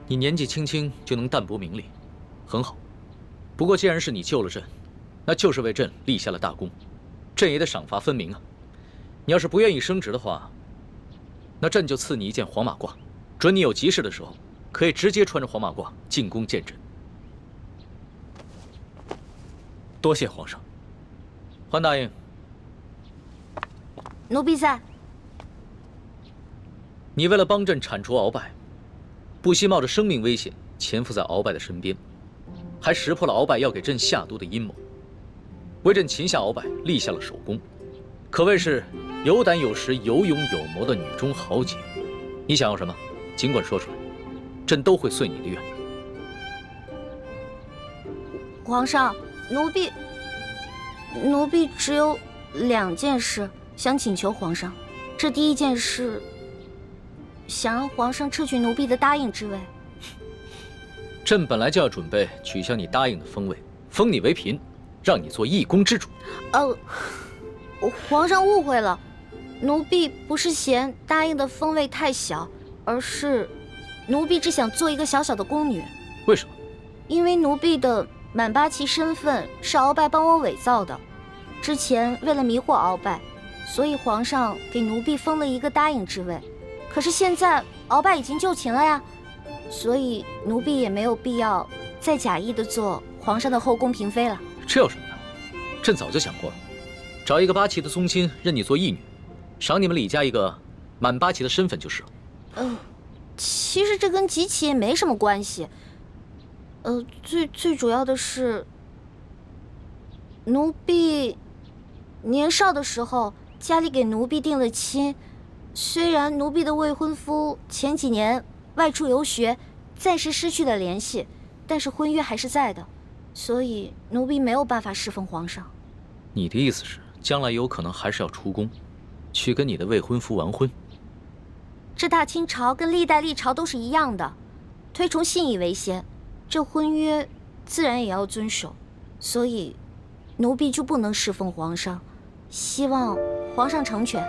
你年纪轻轻就能淡泊名利，很好。不过既然是你救了朕，那就是为朕立下了大功，朕也得赏罚分明啊。你要是不愿意升职的话，那朕就赐你一件黄马褂，准你有急事的时候，可以直接穿着黄马褂进宫见朕。多谢皇上。欢答应。奴婢在。你为了帮朕铲除鳌拜，不惜冒着生命危险潜伏在鳌拜的身边，还识破了鳌拜要给朕下毒的阴谋，为朕擒下鳌拜立下了首功，可谓是有胆有识、有勇有谋的女中豪杰。你想要什么，尽管说出来，朕都会遂你的愿。皇上，奴婢只有2件事想请求皇上。这第一件事，想让皇上撤去奴婢的答应之位。朕本来就要准备取消你答应的封位，封你为嫔，让你做一宫之主。皇上误会了，奴婢不是嫌答应的封位太小，而是奴婢只想做一个小小的宫女。为什么？因为奴婢的满八旗身份是鳌拜帮我伪造的，之前为了迷惑鳌拜，所以皇上给奴婢封了一个答应之位。可是现在鳌拜已经就擒了呀，所以奴婢也没有必要再假意的做皇上的后宫嫔妃了。这有什么的？朕早就想过了，找一个八旗的宗亲认你做义女，赏你们李家一个满八旗的身份就是了。其实这跟吉起也没什么关系。最主要的是，奴婢年少的时候家里给奴婢定了亲，虽然奴婢的未婚夫前几年外出游学，暂时失去了联系，但是婚约还是在的，所以奴婢没有办法侍奉皇上。你的意思是，将来有可能还是要出宫，去跟你的未婚夫完婚？这大清朝跟历代历朝都是一样的，推崇信义为先，这婚约自然也要遵守，所以奴婢就不能侍奉皇上，希望皇上成全。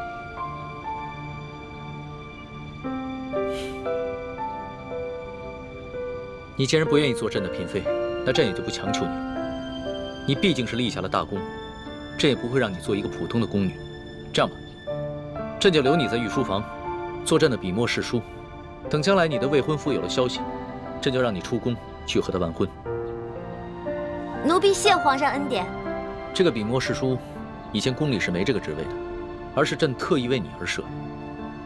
你既然不愿意做朕的嫔妃，那朕也就不强求你。你毕竟是立下了大功，朕也不会让你做一个普通的宫女。这样吧，朕就留你在御书房，做朕的笔墨侍书。等将来你的未婚夫有了消息，朕就让你出宫去和他完婚。奴婢谢皇上恩典。这个笔墨侍书，以前宫里是没这个职位的，而是朕特意为你而设。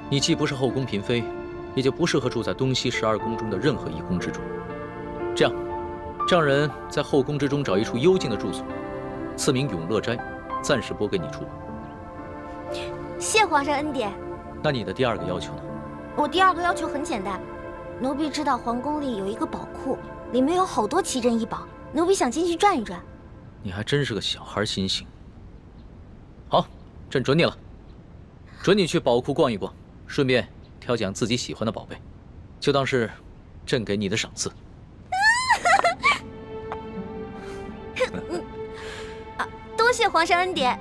你既不是后宫嫔妃，也就不适合住在东西12宫中的任何一宫之中。这样，让人在后宫之中找一处幽静的住所，赐名永乐斋，暂时拨给你住吧。谢皇上恩典。那你的第2个要求呢？我第2个要求很简单，奴婢知道皇宫里有一个宝库，里面有好多奇珍异宝，奴婢想进去转一转。你还真是个小孩心性。好，朕准你了。准你去宝库逛一逛，顺便挑拣自己喜欢的宝贝，就当是朕给你的赏赐。多谢皇上恩典。